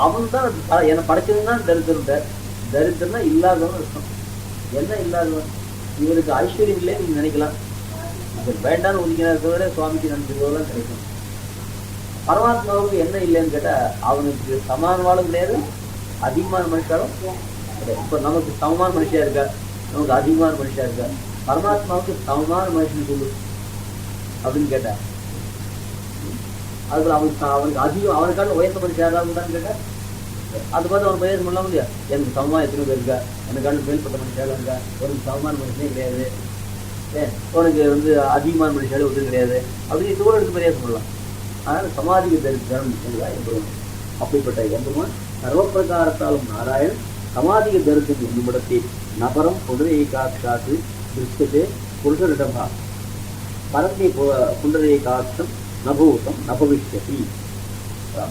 அவன் தான் என்னை படைச்சவன் தான் தரிசனம். தரித்திரம்னா இல்லாதவன் அர்த்தம். என்ன இல்லாதவன்? இவருக்கு ஐஸ்வர்யம் இல்லைன்னு நீங்க நினைக்கலாம். இவர் வேண்டான்னு ஒதுக்கினதை விட சுவாமிக்கு நினைச்சதெல்லாம் கிடைக்கும். பரமாத்மாவுக்கு என்ன இல்லைன்னு கேட்டா அவனுக்கு சமானமாலும் கிடையாது, அதிகமான மனுஷாலும் கிடையாது. இப்ப நமக்கு சமமான மனுஷியா இருக்கா, நமக்கு அதிகமான மனுஷா இருக்கா? பரமாத்மாவுக்கு சமமான மனுஷன் சொல்லு அப்படின்னு கேட்டா அதுல அவனுக்கு அதிகம், அவனுக்கான உயர்ந்த மனுஷன் யாராவது கேட்டா அது பார்த்து அவன் பயிர் பண்ணலாம் இல்லையா. எனக்கு சமமாக எத்தனை பேர் இருக்கா, எனக்கான மேல்பட்ட மனுஷாலும் இருக்கா, உனக்கு சமமான மனுஷனே கிடையாது, உனக்கு அதிகமான மனுஷாலும் ஒன்றும் கிடையாது அப்படின்னு தூரம் எடுத்து மரியாதை சொல்லலாம். அதனால சமாதிக தரிசனம் எம்பெருமான். அப்படிப்பட்ட எம்பெருமான் சர்வப்பிரகாரத்தாலும் நாராயணன் சமாதிக தரிசனம் என்னுமிடத்தில் நபரம் புண்டரீகாட்சாத்து திருஷ்டத்தை புருஷரிடமா பரந்தி புண்டரீகாட்சம் நபூதம் நபவிஷ்யதி.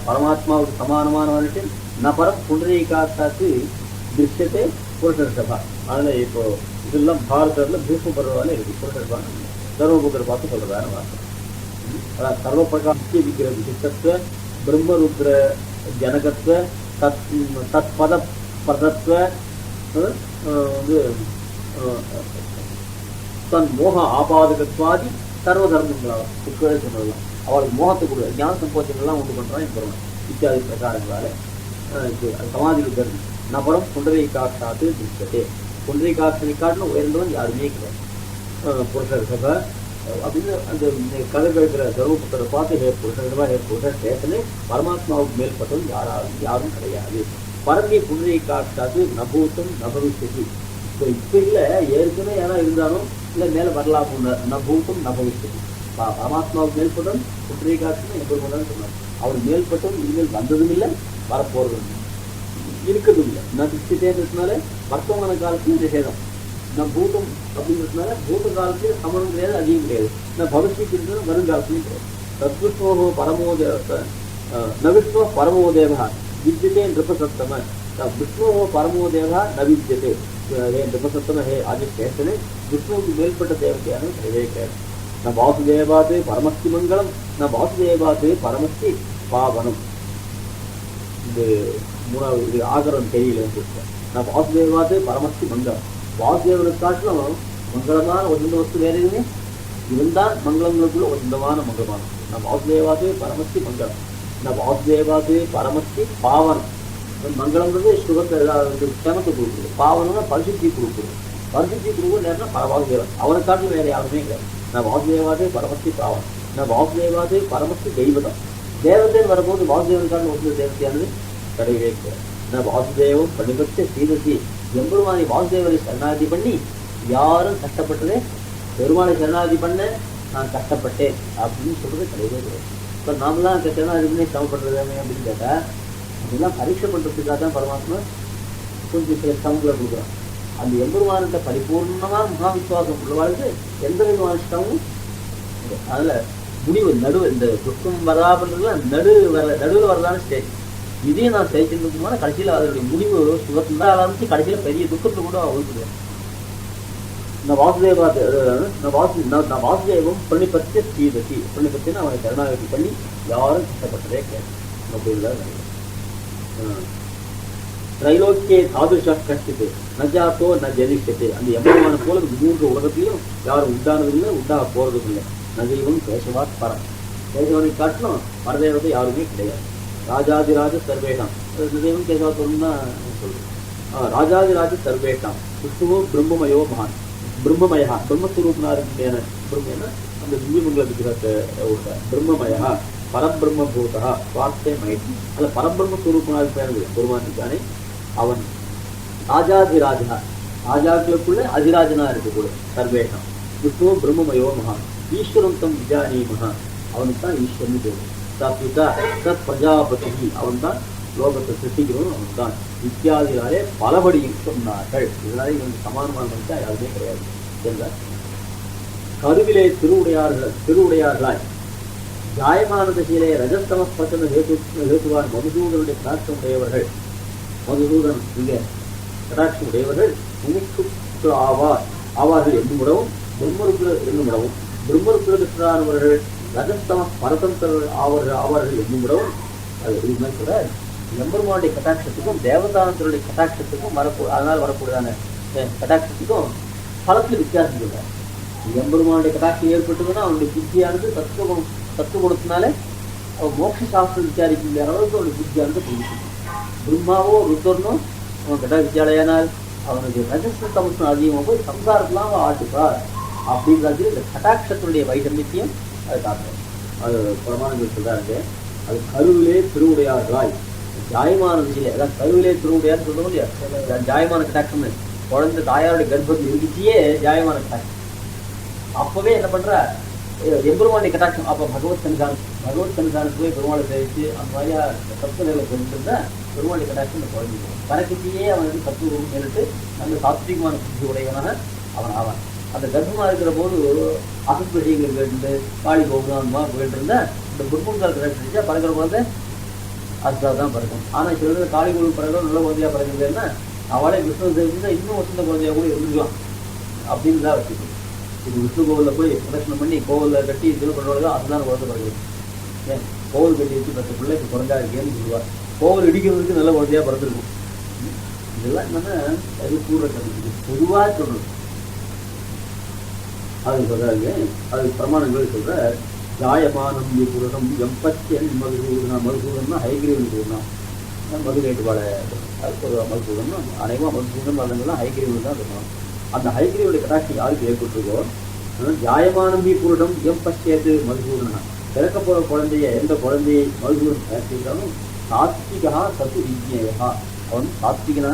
பரமாத்மாவுக்கு சமானமான மனுஷன் நபரம் புண்டரீகாட்சாத்து திருஷ்டத்தை புருஷரிடமா. அதில் இப்போ இதெல்லாம் பாரதத்தில் பீஷ்ம பருவால இருக்கு. புருஷரிடமா சர்வபுத்திர பார்த்து சொல்றதான வார்த்தை. அதான் சர்வப்பிரகார விசிஷ்டத்துவ பிரம்மருத்ர ஜனகத்துவ தத்பத பதத்துவ தன் மோக ஆபாதகத்வாதி சர்வ தர்மங்களால் புக்கழே சொல்லலாம். அவளுக்கு மோகத்தை கூட ஞான சம்போச்சங்கள்லாம் உண்டு பண்றான் இப்போ இத்தியாதி பிரகாரங்களால சமாதிக்கு தர்மம். நபரம் புண்டரீகாட்சாத்து திருஷ்டத்தை. புண்டரீகாட்சனை காட்டிலும் உயர்ந்தவன் யாருமே கிடையாது. புருஷர் சபை அப்படின்னு அந்த கதை கேட்கிற தர்மபுத்தரை பார்த்து ஹே புருஷன் கேட்டனே பரமாத்மாவுக்கு மேற்பட்டவன் யாரும் கிடையாது. பரந்திய புனரை காட்டாது நபூத்தம் நபவிஷ்யதி. இப்போ இல்லை, ஏற்கனவே யாரா இருந்தாலும் இல்லை மேலே வரலாம் நபூத்தம் நபவிஷ்யதி. பரமாத்மாவுக்கு மேற்பட்டவன் புனரை காட்டுன்னு எப்படி கொண்டான்னு சொன்னார். அவர் மேற்பட்டவன் இனிமேல் வந்ததும் இல்லை, வரப்போறதும் இல்லை, இருக்கிறதும் இல்லை. நான் சிக்ஸ்டினால வர்த்தமான காலத்துல நிஷேதம். நான் பூதம் அப்படிங்கிறதுனால பூத காலத்துல சமணம் கிடையாது, அதிகம் கிடையாது. நான் பவிஷ்யத்து இருக்கிறது வருங்காலத்துலையும் கிடையாது. தத்விஷ்ணோ பரமோதேவ நவிஷ்ணோ பரமோதேவா வித்யதே நிருபசத்தம. விஷ்ணோ பரமோதேவா நவித்யதே ஹே நிருபசத்தம ஹே ஆதிசேஷனே. விஷ்ணுவுக்கு மேற்பட்ட தேவதையான கிடையவே கிடையாது. நான் வாசுதேவாது பரமஸ்தி மங்களம், நான் வாசுதேவாது பரமஸ்தி பாவனம். இது மூணாவது இது ஆகரம் கையில கொடுத்தேன். நான் வாசுதேவாது பரமஸ்தி மங்களம். வாசுதேவனை காட்டிலும் மங்களமான ஒரு வஸ்து வேற எதுவுமே இவன் தான் மங்களங்களுக்குள்ள ஒரு சொந்தமான மங்களமான. நான் வாசுதேவாது பரமஸ்தி மங்களம், நான் வாசுதேவாது பரமஸ்தி பாவனம். மங்களம்ன்றது சுகத்தை க்ஷமத்தை கொடுக்குறது, பாவனம்னா பரிசுத்தி கொடுக்குறது. பரிசுத்தி கொடுக்குறது நேரம்னா வாசுதேவன், அவனை காட்டிலும் வேற யாருமே கிடையாது. நான் வாசுதேவாது பரமஸ்தி பாவனம், நான் வாசுதேவாது பரமஸ்தி தெய்வதம். தேவதைன்னு வரும்போது வாசுதேவன் காட்டிலும் ஒரு தேவதையானது கிடையவே கிடையாது. நான் வாசுதேவம் பணிபட்ச சீதசி. எம்பெருமானை வாசுதேவரை சரணாதி பண்ணி யாரும் கஷ்டப்பட்டதே, பெருமானை சரணாதி பண்ண நான் கஷ்டப்பட்டேன் அப்படின்னு சொல்றது கிடையவே கிடையாது. இப்போ நாமெல்லாம் சரணாதி பண்ணி சமப்படுறது அப்படின்னு கேட்டா அதெல்லாம் பரீட்சை பண்றதுக்காக தான் பரமாத்மா கொஞ்சம் சில சமங்களை கொடுக்குறான். அந்த எம்பெருமானத்தை பரிபூர்ணமான மகாவிசுவாசம் உள்ளவாளுக்கு எந்த விதமான இஷ்டமும். அதுல முடிவு நடுவு இந்த துக்கம் வராபன்றதுல நடுவில் வரலான்னு ஸ்டேஜ். இதையும் நான் செய்யணும்னா கடைசியில் அதனுடைய முடிவு சுகத்துல ஆரம்பிச்சு கடைசியில பெரிய துக்கத்தை கூட ஒழுங்குவேன். நான் வாசுதேவம் பணிபத்திய ஸ்ரீதசி. பணிபத்தின்னு அவனை கருணாகதி பண்ணி யாரும் கஷ்டப்பட்டதே கிடையாது. திரைலோக்கியே சாதுஷா கஷ்டித்து நஜாத்தோ ந ஜனிஷ்டத்து. அந்த எம்பெருமான போல மூன்று உலகத்திலையும் யாரும் உண்டானதில்லை, உண்டாக போறதும் இல்லை. நஜைவம் கேசவாத் பரம். கேசவனை காட்டிலும் பரதேவதை யாருமே கிடையாது. ராஜாதிராஜ சர்வேஷாம். தெய்வம் கேசவா சொல்லணும்னா சொல்றேன். ராஜாதிராஜ சர்வேஷாம் விஷ்ணுவோ பிரம்மமயோ மகான். பிரம்மமயா பிரம்மஸ்வரூபனா இருக்கின்றன. பிரம்மன்னா அந்த திவ்யமங்கல விக்கிரத்தை பிரம்மமயா பரபிரம்மபூதா சுவார்த்தே மயி. அல்ல பரபிரம்மஸ்வரூபனா இருப்பான பெருமான் இருக்கானே அவன் ராஜாதிராஜனா, ராஜாக்களுக்குள்ள அதிராஜனா இருக்கக்கூட சர்வேஷாம். விஷ்ணுவோ பிரம்மமயோ மகான். ஈஸ்வரம் தம் விஜானீமஹா. அவனுக்கு தான் ஈஸ்வரன் பேரு. சத்விதா சத் பிரஜாபதி. அவன் தான் லோகத்தை சிருஷ்டிக்கிறவன் அவன் தான். இத்தியாதினாலே பலபடியும் சொன்னார்கள். இதனால இவனுக்கு சமானமான மனுஷா யாருமே கிடையாது. என்றார். கருவிலே திருவுடையார்களாய் ஜாயமான திசையிலே ரஜஸ்தம பிரச்சனை ஹேதுவான் மதுசூதனுடைய கடாட்சம் உடையவர்கள். மதுசூதன் இங்கே கடாட்சம் உடையவர்கள் முமுட்சு ஆவார்கள் என்னுமிடவும் பிரம்மருத்ர என்னுமிடவும் பிரம்மருத்ரானவர்கள் ரஜஸ்தம பரதந்திரர்கள் ஆவார்கள் என்னுமிடவும். அது இதுமே கூட எம்பெருமானுடைய கட்டாட்சத்துக்கும் தேவதானந்தருடைய கட்டாட்சத்துக்கும் அதனால் வரக்கூடியதான கட்டாட்சத்துக்கும் பலத்தில் வித்தியாசம் சொல்றாரு. எம்பெருமானுடைய கட்டாட்சம் ஏற்பட்டதுன்னா அவனுடைய புத்தியானது தத்துவ குணத்தினாலே அவன் மோட்ச சாஸ்திரம் விசாரிக்கின்ற அளவுக்கு அவனுடைய புத்தியானது புரிஞ்சுக்கணும். பிரம்மாவோ ருத்ரனோ அவன் கட்டா வித்தியாலயானால் அவனுடைய ரஜஸ்தமசம் அதிகமாக போய் சம்சாரத்தெல்லாம் அவன் ஆட்டுப்பார் அப்படின்றது இந்த கட்டாட்சத்தினுடைய வைஷமியத்தையும் அது காட்டுறோம். அது பிரமாணங்கள் சொல்றாங்க. அது கருவிலே திருவுடையார்களாய் ஜாயமான திசையிலே, அதான் கருவிலே திருவுடையார் சொல்ல முடியாது. ஜாயமான கட்டாட்சம்னு குழந்தை தாயாருடைய கர்ப்பத்தில் இருந்துச்சியே ஜாயமான கட்டாட்சம். அப்பவே என்ன பண்ற எம்பெருமானுடைய கட்டாட்சம். அப்ப பகவத் சன்னிதானத்து போய் பெருமாளை தெரிவித்து அந்த மாதிரியா சப்தநிலை கொண்டிருந்தா பெருமாளுடைய கட்டாட்சம் இந்த குழந்தை பறக்கத்தையே அவன் வந்து சத்துவம் நேரிட்டு நல்ல சாத்விகமான புத்தி உடையவனாக அவன் ஆவான். அந்த கர்ப்பமா இருக்கிற போது அசத்து விஷயங்கள் கேட்டு காளி போகணும் அந்த மாதிரி போயிட்டு இருந்தா இந்த புட்புண்கால் கிடைச்சா பறக்கிற குழந்தை அதுதான் பறக்கும். ஆனா சில காளி கோவில் பறக்கிறோம் நல்ல குழந்தையா பறக்கிறதுன்னா அவளே விஷ்ணு தெரிஞ்சுன்னா இன்னும் வசந்த குழந்தையா கூட இருந்துக்கலாம் அப்படின்னு தான் வச்சுக்கணும். இது விஷ்ணு கோவிலில் போய் பிரதட்சணம் பண்ணி கோவிலில் கட்டி இது பண்ணுவாங்க, அதுதான் குழந்தை பறக்குது. ஏன் கோவில் கட்டி வச்சு 10 பிள்ளை இப்போ குறைஞ்சா இருக்கேன்னு சொல்லுவார். கோவில் இடிக்கிறதுக்கு நல்ல குழந்தையா பறந்துருக்கும். இதெல்லாம் என்னன்னா அது கூற கருது பொதுவாக சொல்றது. அது சொல்றாங்க. அது பிரமாணங்கள் சொல்ற ஜாயமானம் புருஷம் எம்பத்தியன் மதுசூதன்னா ஹைகிரீவன் கூடலாம். மதுரேட்டுவாட அது பொதுவாக மதுசூதன் அனைவா மதுசூதன் வளங்கள்லாம் ஹைகிரீவன் தான் இருக்கணும். அந்த ஹைகிரீவுடைய கட்டாட்சி யாருக்கு ஏற்பட்டிருக்கோ ஜாயமானம்பி புருடம் எம் பச்சேது மதுசூதனா, பிறக்க போற குழந்தைய எந்த குழந்தையை மதுசூதன் பேசிட்டாலும் சாத்விகா சத்து விஜயா, அவன் சாத்விகனா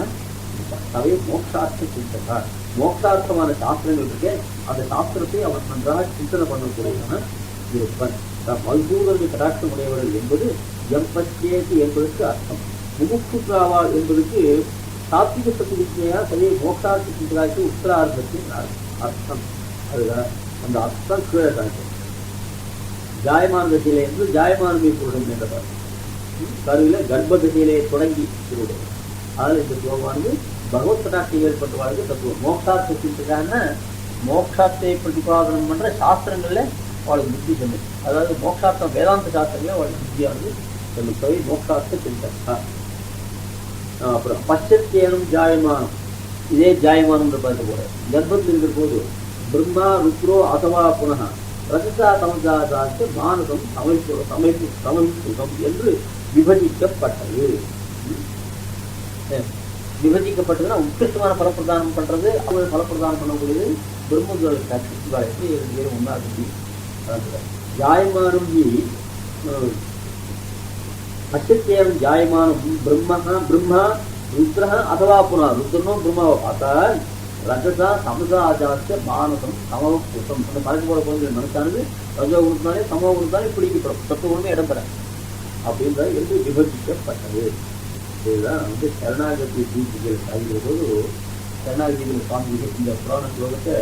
அவை மோட்சார்த்த சிந்தகா, மோட்சார்த்தமான சாஸ்திரங்கள் இருக்கு, அந்த சாஸ்திரத்தை அவன் நன்றாக சிந்தனை பண்ணக்கூடியவன் இருப்பன். மதுசூதனுக்கு கடாட்சம் உடையவர்கள் என்பது எம்பச்சேது என்பதற்கு அர்த்தம். முமுட்சுத்ராவால் என்பதற்கு சாத்விக சத்து விஜயா சரி மோட்சார்த்த சிந்தகாய்க்கு உத்தரார்த்தத்தின் அர்த்தம். அதுதான் அந்த அர்த்தம் கீழே காட்டும். ஜாயமான திசையிலே என்று ஜாயமானமே புருடம் என்றவர் கருவில கர்ப்ப திசையிலே தொடங்கி இருந்தது. அதில் இந்த ஸ்லோகமானது பகவத் கடாட்சி ஏற்பட்டவாளுக்கு தத்துவம். மோட்சார்த்த சிந்தகான மோட்சார்த்தை பிரதிபாதனம் பண்ற சாஸ்திரங்கள்ல அவளுக்கு புத்தி சொல்லும். அதாவது மோட்சார்த்தம் வேதாந்த சாஸ்திரங்களே அவளுக்கு புத்தியானது சொல்லும். போய் மோட்சார்த்த சிந்தகா. அப்புறம் பச்சத்தியனும் ஜாயமானம், இதே ஜாயமானம் பார்க்க போற கர்ப்பத்தில் இருக்கிற போது பிரம்மா ருத்ரோ அசவா புனக ரஜசா சமஜாதாக்கு மானசம் சமைப்புகம் என்று விபஜிக்கப்பட்டது. விபஜிக்கப்பட்டதுன்னா உத்கிருஷ்டமான பலப்பிரதானம் பண்றது, அவங்க பலப்பிரதானம் பண்ணக்கூடியது பிரம்மங்களுக்கு ஒன்னாகுது. ஜாயமானம் பச்சத்தியம் ஜாயமானம் பிரம்மா ருத்ரஹ அதவா புனா, ருத்ரனோ பிரம்மாவை பார்த்தால் ரஜசா சமசாஜாச்ச மானசம் சமபுத்தம், அந்த பறக்க போற குழந்தை மனசானது ரஜோ குணத்தானே சம குணத்தானே பிடிக்கப்படும், தத்துவமே இடம்பெற அப்படின்ற என்று விபஜிக்கப்பட்டது. இதுதான் சரணாகதி தீட்சிகள் ஆகிற போது சரணாகதிகள் சுவாமி இந்த புராண ஸ்லோகத்தை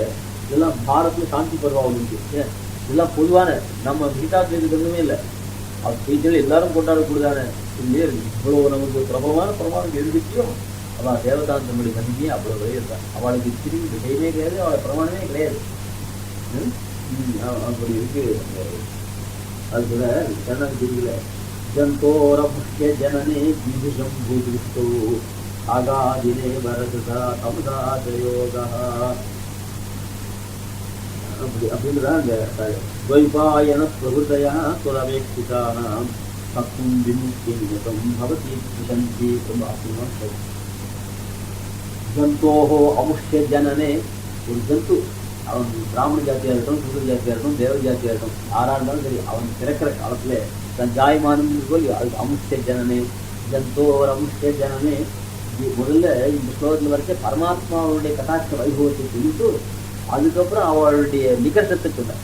இதெல்லாம் பாரத்ல சாந்தி பருவாவில் இருக்கு. இதெல்லாம் பொதுவான நம்ம கீதாத்துல இருக்கிறதுமே இல்லை, அது தீட்சிகள் எல்லாரும் கொண்டாடக்கூடியதான இல்லையே. இவ்வளவு நமக்கு பிரபலமான பிரமாணம் எழுதிச்சியும் அவள் தேவதாந்தனுடைய மதிமையே அவ்வளவு விளையாடுறான். அவளுக்கு திரும்பி விஷயமே கிடையாது, அவளை பிரமாணமே கிடையாது. அப்படி இருக்கு. அது கூட சரணாகதியில ஜந்தோரமுஷ்ய ஜனனே விதுஷம் பூதிஷ்டோ ஆகாதினே வரதா தமதாதயோகா அப்படின்றதான் அந்த துவைபாயன பிரபுதயா துரவேட்சிதானாம் சத்தும் விமுக்திம் பவதி சந்தி ரொம்ப ஜந்தோஹோ அமுஷ்ய ஜனனே, ஒரு ஜந்து அவன் பிராமண ஜாத்தியா இருக்கட்டும், சூரிய ஜாத்தியா இருக்கட்டும், தேவ ஜாத்தியா இருக்கட்டும், யாரா இருந்தாலும் சரி, அவன் பிறக்கிற காலத்துல தன் ஜாயமானம் போய் அதுக்கு அமுஷ்ய ஜனனே ஜந்தோர் அமுஷ்ய ஜனனே. முதல்ல இந்த ஸ்லோகத்துல வரைக்கும் பரமாத்மாவுடைய கட்டாட்ச வைபவத்தை சொல்லிட்டு அதுக்கப்புறம் அவளுடைய நிகழ்ச்சத்தை சொன்ன.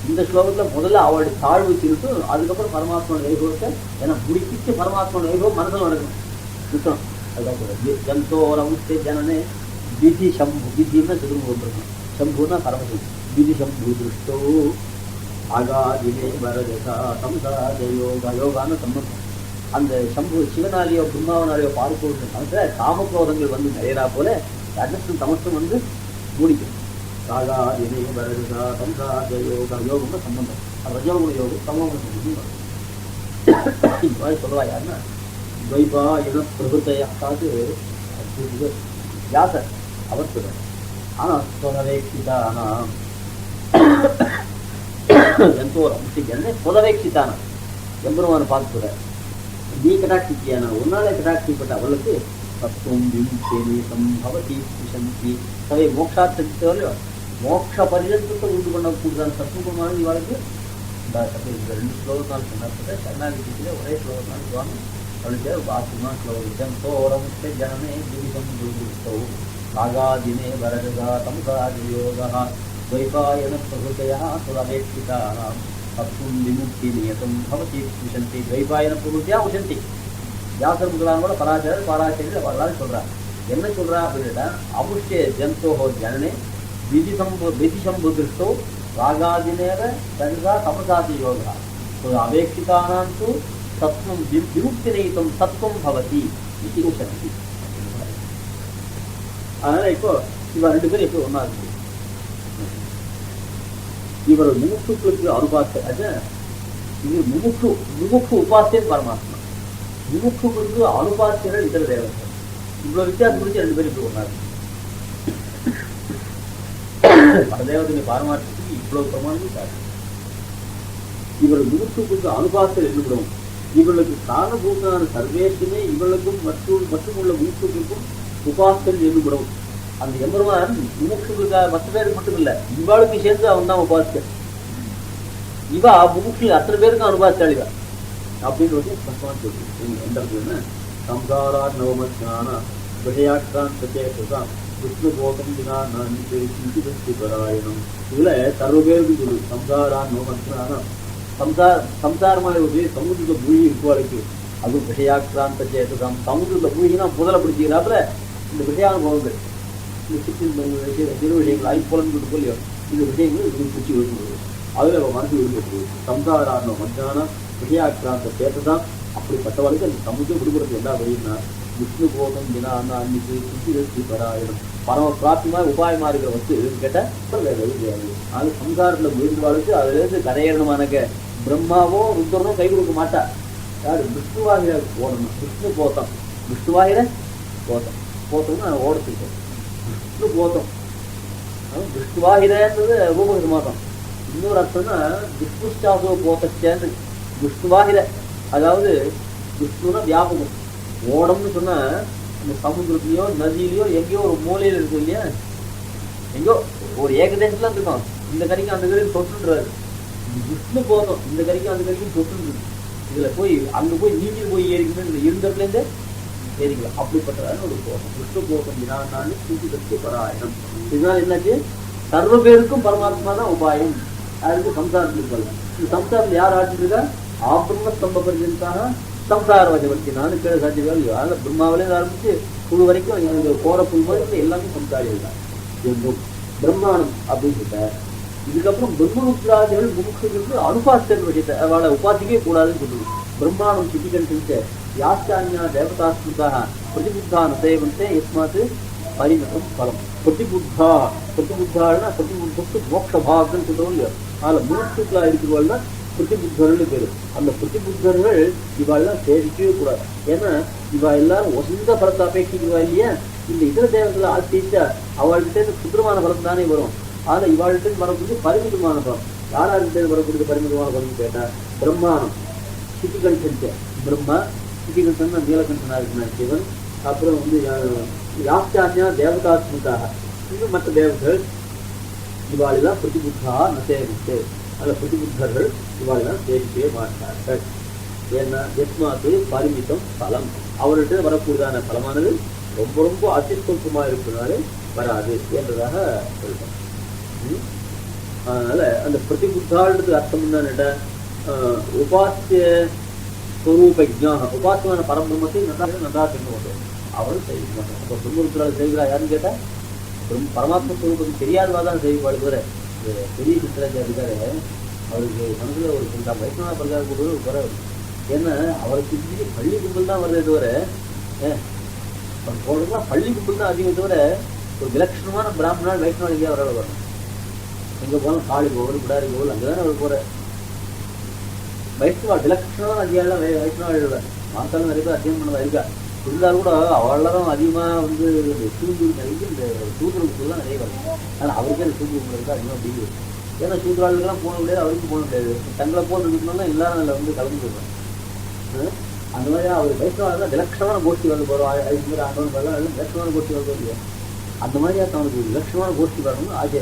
இந்த ஸ்லோகத்துல முதல்ல அவளுடைய தாழ்வு சொல்லிட்டு அதுக்கப்புறம் பரமாத்மா வைபவத்தை, ஏன்னா முடிக்கிட்டு பரமாத்மா வைபவம் மனதில் நடக்கணும் இருக்கணும். அதுதான் சொல்ற ஜந்தோர் அமுஷ்ய ஜனனே விதி சம்பு, விதினா திரும்ப கொண்டிருக்கணும், சம்புனா பரமசிவம். விதி சம்பு திருஷ்டோ ஆகாதினே வரதா சம்சாதயோகா, யோகான சம்பந்தம். அந்த சம்பு சிவனாலேயோ பிரம்மாவனாலேயோ பார்க்கக்கூடிய சமயத்துல காமக்ரோதங்கள் வந்து நிறையறா போல ரஜசும் தமசும் வந்து மூடிக்கும். ஆகாதினே வரதா சம்சாதயோகா, யோகம்னா சம்பந்தம். ரஜோகுண யோகம் சமோகுண சம்பந்தம். இந்த மாதிரி சொல்றா யாருன்னா துவைபாயன பிரபுத்தையாக்காது வியாசர் அவர் சொல்றார். ஆனா சொதவேட்சிதானா ஜந்தோரம் என்ன புதவேட்சித்தான எம்பெருமான பார்த்து சொல்றார். நீ கடாட்சிக்கியான ஒரு நாளே கடாட்சிப்பட்ட அவளுக்கு தத்துவம் விமுக்தேனேசம் பவதி சந்தி சவை மோட்சார்த்தத்தையோ மோட்ச பரிணத்தை உண்டு பண்ணக்கூடியதான தத்துவமான இவாளுக்கு இந்த ரெண்டு ஸ்லோகத்தால் சொன்னப்பட்ட சரணாகதியில ஒரே ஸ்லோகத்தால் சுவாமி அவளுக்கு வாசிமா ஸ்லோகம் ஜந்தோரம் ஜனமே திவிசம் துர்விஷ்டோ ஆகாதினே வரதா தம்சாதியோகா துவைபாயன பிரபுதயா சுரவேட்சிதானாம் தத்துவம் விமுக்தி நியதம் பவதி உசந்தி. துவைபாயன பிரபுத்தியா உசந்தி. வியாசர் முதலாம் கூட பாராசரியர் வரலாறு சொல்றார். என்ன சொல்றா அப்படின்னா அமுஷ்ய ஜந்தோஹோ ஜனனே விதி சம்பு திருஷ்டோ ராகாதினேவ ரஜசா தமசாதி யோகா அவேட்சிதானாம் து தத்துவம் விமுக்தி நியதம் தத்துவம் பவதி இது உசந்தி. அதனால இப்போ இவ ரெண்டு பேரும் எப்படி ஒன்னா இருக்கு. இவர் முமுட்சுக்களுக்கு அனுபாச இது முமுட்சு உபாசியன் பரமாத்மா, முமுட்சுக்களுக்கு அனுபாசியர்கள் இதர தேவர்கள். இவ்வளவு வித்தியாசம் குறித்து ரெண்டு பேரும் இப்படி ஒன்னா இருக்கு. பரதேவதனை பாரமாற்றத்துக்கு இவ்வளவு பிரமாணம் காட்டு. இவர் முமுட்சுக்களுக்கு அனுபாசியர் என்னிவிடும். இவர்களுக்கு காரணபூதான சர்வேஷமே இவர்களுக்கும் மற்றும் உள்ள முமுட்சுக்களுக்கும் உபாசல் என்னிவிடும். அந்த எம்பெருமான் முமுட்சுகளுக்காக மற்ற பேருக்கு மட்டும் இல்ல, இவாளுக்கு சேர்ந்து அவன் தான் உபாசிக்க. இவா முமுட்சு அத்தனை பேருக்கும் அனுபாசிச்சாளிவா அப்படின்னு வந்து பகவான் சொல்லுங்க. எந்த இடத்துல சம்சாரா நவமத்யான விஷயாக்கான் விஷ்ணு போகம் பராயணம். இதுல சர்வ பேருக்கு சொல்லு சம்சாரா நவமத்யான சம்சாரமான சமுதிர பூமி இருக்குவாளுக்கு அது விஷயாக்கிராந்த சேதம். சமுதிரத்துல பூமினா முதல்ல பிடிச்சிக்கிறாப்புல இந்த விஷயானுபவங்கள், இந்த சிறு விஷயங்கள் ஐப்போலன்னு சொல்லிட்டு போலியோ, இந்த விஷயங்கள் இது பிடிச்சி விழுந்து அதுல மனசு விழுந்து சம்சாரான மத்தியான விஷயாக்கிராந்த சேதம். அப்படிப்பட்டவளுக்கு அந்த சமுதிரம் விடுபடுறது என்ன வழின்னா விஷ்ணு போகம் தினா அன்னைக்கு சுத்தி பராயணம் பரம பிராப்திமா உபாயமா இருக்கிற வச்சு கேட்ட அது சம்சாரத்துல விழுந்தவாளுக்கு அதுல இருந்து கரையேறணுமானக்க பிரம்மாவோ ருத்ரனோ கை கொடுக்க மாட்டா. யாரு விஷ்ணுவாகிற ஓடணும். விஷ்ணு போத்தம், விஷ்ணுவாகிற போத்தம், போத்தம்னு ஓடத்துக்கு விஷ்ணு போத்தம். விஷ்ணுவாகிரன்றது ரூபகித மாதம். இன்னொரு அர்த்தம்னா விஷ்ணுஷ்டாசோ போத்தச்சேன்னு விஷ்ணுவாகிற, அதாவது விஷ்ணுனா வியாபகம். ஓடம்னு சொன்னா இந்த சமுதிரத்திலயோ நதியிலயோ எங்கேயோ ஒரு மூலையில இருக்கும் இல்லையா, எங்கோ ஒரு ஏகதேசத்துல இருக்கும். இந்த கறிக்கு அந்த கறிக்கு தொட்டுன்றாரு. விஷ்ணு போதும் இந்த கறிக்கும் அந்த கறிக்கும் தொட்டு இதுல போய் அங்க போய் நீங்க போய் ஏறிக்கணும், இருந்ததுல இருந்தே ஏறிக்கலாம். அப்படிப்பட்டதான ஒரு போகம் விஷ்ணு போகம் தினான்னு சூட்டி பராயணம். இதனால என்னாச்சு, சர்வ பேருக்கும் பரமாத்மா தான் உபாயம். அதுக்கு சம்சாரத்தில் இருப்பாங்க. இந்த சம்சாரத்தில் யார் ஆட்சிட்டு இருக்கா, ஆபிரம்ம ஸ்தம்ப பரிஜனத்தாக சம்சார வசவர்த்தினான்னு கீழே சாட்சிகள். அதில் பிரம்மாவிலேருந்து ஆரம்பிச்சு புழு வரைக்கும் இந்த கோர புல் மாதிரி எல்லாமே சம்சாரிகள் தான் என்றும் பிரம்மாணம் அப்படின்னு சொல்லிட்டார். இதுக்கப்புறம் பிரம்மருத்ராதிகள் முமுட்சுகளுக்கு அனுபாசித்த விஷயத்தை அவளை உபாசிக்கவே கூடாதுன்னு சொல்லுது. பிரம்மாணம் சிட்டிகள் செஞ்ச யாஸ்தான்யா தேவதாஸ்மிருதாக பிரதிபுத்தான சேவந்தே எஸ்மாத்து பரிணதம் பலம். பிரதிபுத்தா பிரதிபுத்தாள்னா பிரதிபுத்து மோட்ச பாகன்னு சொல்றோம் இல்லையா, அதில் முமுட்சுக்களா இருக்கிறவள்னா பிரதிபுத்தர்கள்னு பேரு. அந்த பிரதிபுத்தர்கள் இவாள்லாம் சேவிக்கவே கூடாது. ஏன்னா இவா எல்லாரும் ஒசந்த பலத்தை அபேட்சிக்கிறவா இல்லையா. இந்த இதர தேவங்களை ஆசிச்சா அவள்கிட்ட இருந்து சுத்திரமான பலம் தானே வரும். ஆனா இவாள்கிட்ட வரக்கூடிய பரிமிதமான பலம். யாரார்கிட்ட வரக்கூடிய பரிமிதமான பலம் கேட்டா பிரம்மாணம் சிட்டிகண்டன்ட் பிரம்மா, சிட்டிகண்டன் நீலகண்டனா இருக்கிற சிவன், அப்புறம் வந்து யாஸ்தான்யா தேவதாத்மிகாக இன்னும் மற்ற தேவர்கள் இவாளெல்லாம் பிரதிபுத்தா நசேவித்து. அந்த பிரதிபுத்தர்கள் இவாளெல்லாம் சேவிக்கவே மாட்டார்கள். ஏன்னா எஸ்மாத்து பரிமிதம் பலம், அவர்கிட்ட வரக்கூடியதான பலமானது ரொம்ப ரொம்ப அத்தியுத்தமா இருக்கிறதுனால வராது என்றதாக சொல்றோம். அதனால அந்த பிரதிபுத்தாளுக்கு அர்த்தம் என்னன்னு உபாசிய ஸ்வரூப ஜானம், உபாசியமான பரபிரம்மத்தை நல்லா தெரிந்து கொண்டோம். அவரும் செய்ய மாட்டோம். அப்போ பிரம்மருத்ரால் செய்கிறா யாருன்னு கேட்டா பரமாத்ம ஸ்வரூபத்துக்கு தெரியாதவாதான் செய்வாடு. இந்த பெரிய சித்தராஜா இருக்காரு, அவருக்கு மனசுல ஒரு கொஞ்சம் வைஷ்ணவ பிரகாரம் கூட வர. ஏன்னா அவருக்கு பள்ளி கும்பல் தான் வருதே தவிர, அவர் போடுறதுலாம் பள்ளி கும்பல் தான் அதிகம் தவிர ஒரு விலட்சணமான பிராமணால் வைஷ்ணவ இந்தியா வர வரணும். எங்க போனாலும் காளி கோவில் பிடாரி கோவில் அங்கதானே அவர் போற. வைஷ்ணவா விலட்சணமான அதிகாரம் வைஷ்ணவ மாசாலும் நிறைய பேர் அதிகம் பண்ணதா இருக்கா. இருந்தாலும் கூட அவளும் அதிகமா வந்து சூழ்ந்து நிறைய இந்த சூத்திரங்குலாம் நிறைய வரும். ஆனா அவருக்கே அந்த சூத்திரங்களுக்கு அதிகமாக பிடிக்குது. ஏன்னா சூத்திராளுக்கெல்லாம் போன முடியாது, அவருக்கு போன முடியாது. தங்களை போல் இருக்கணும்னா எல்லாரும் அதில் வந்து கலந்து போடுறாங்க. அந்த மாதிரி அவர் வைஷ்ணவா விலட்சணமான கோஷ்டி வந்து போகிறோம். ஐந்து ஆண்டவன் வரலாம் விலட்சணமான கோஷ்டி வந்து இல்லையா. அந்த மாதிரி அவனுக்கு விலட்சணமான கோஷ்டி வரணும்னு ஆசை.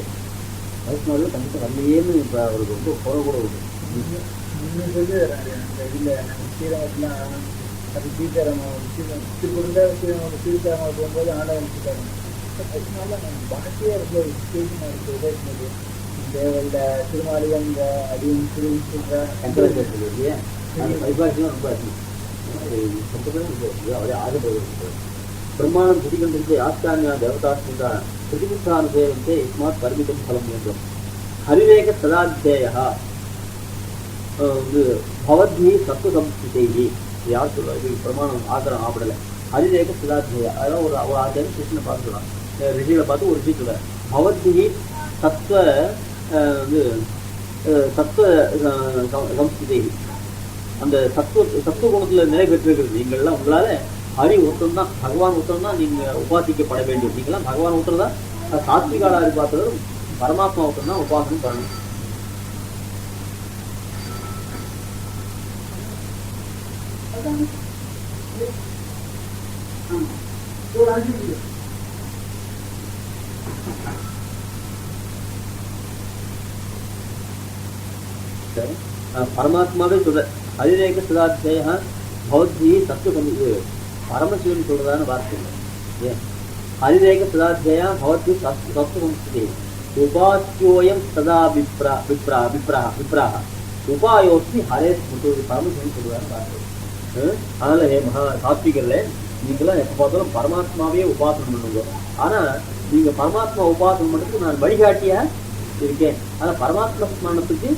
வைஷ்ணவர்கள் கண்டிப்பாக வரலையேன்னு இப்போ அவருக்கு ரொம்ப குறை கூட உண்டு. அது சீதாராமன் கொடுத்த சீதாராமன் போகும்போது ஆண்டவன் சீதாராமன் அதனால பாஷையே ரொம்ப விசேஷமாக இருக்குது. உபயோகிக்கிறது இந்த திருமாளிகை இந்த அடியும் திருவிழா ரொம்ப அவரே ஆகப்படுகிறது. பிரம்மாணம் புதிகொண்டிருக்க ஆஸ்தானியா தேவதாஸ்மிகா பிரதிபுத்தான சேவந்தே இஸ்மாத் பரிமிதம் பலம் என்றும் ஹரிவேக சதாத்தியா வந்து பவத்மி சத்துவ சம்ஸ்கிருதி யார் சொல்லுவாங்க. பிரமாணம் ஆக்கிரம் ஆப்படலை. ஹரிரேக சிதாத்தியா, அதாவது ஒரு ஆச்சாரம் கிருஷ்ணனை பார்த்து சொல்லுவாங்க. ரிஷிகளை பார்த்து ஒரு ரிஷி சொல்லுவார் பவத்மி சத்துவ வந்து சத்துவ சம்ஸ்கிருதி, அந்த சத்துவ குணத்துல நிலை பெற்றிருக்கிறது. நீங்கள்லாம் உங்களால ஹரி ஒருத்தம் தான், பகவான் ஒருத்தம் தான் நீங்க உபாசிக்கப்பட வேண்டும். நீங்களாம் பகவான் ஒருத்தர் தான். சாத்விகாலாரி பார்த்தது பரமாத்மா ஒருத்தம் தான் உபாசனம் பண்ணணும். பரமாத்மாவே சொல்ற அதிரேக சதாத்திய பௌத்தி தத்துவ பரமசிவன் சொல்றதான வார்த்தை ஏன் அதிரேக சதாத்தியா பௌத்தி தத்துவ சம்ஸ்கிருதி உபாசியோயம் சதா விப்ராக உபாயோஸ்மி ஹரே ஸ்மிருதி பரமசிவன் சொல்றதான வார்த்தை. அதனால மகா சாத்விகர்ல நீங்களாம் எப்ப பார்த்தாலும் பரமாத்மாவே உபாசனம் பண்ணுங்க. ஆனா நீங்க பரமாத்மா உபாசனம் பண்றதுக்கு நான் வழிகாட்டியா இருக்கேன். ஆனா பரமாத்மா ஸ்மரணத்துக்கு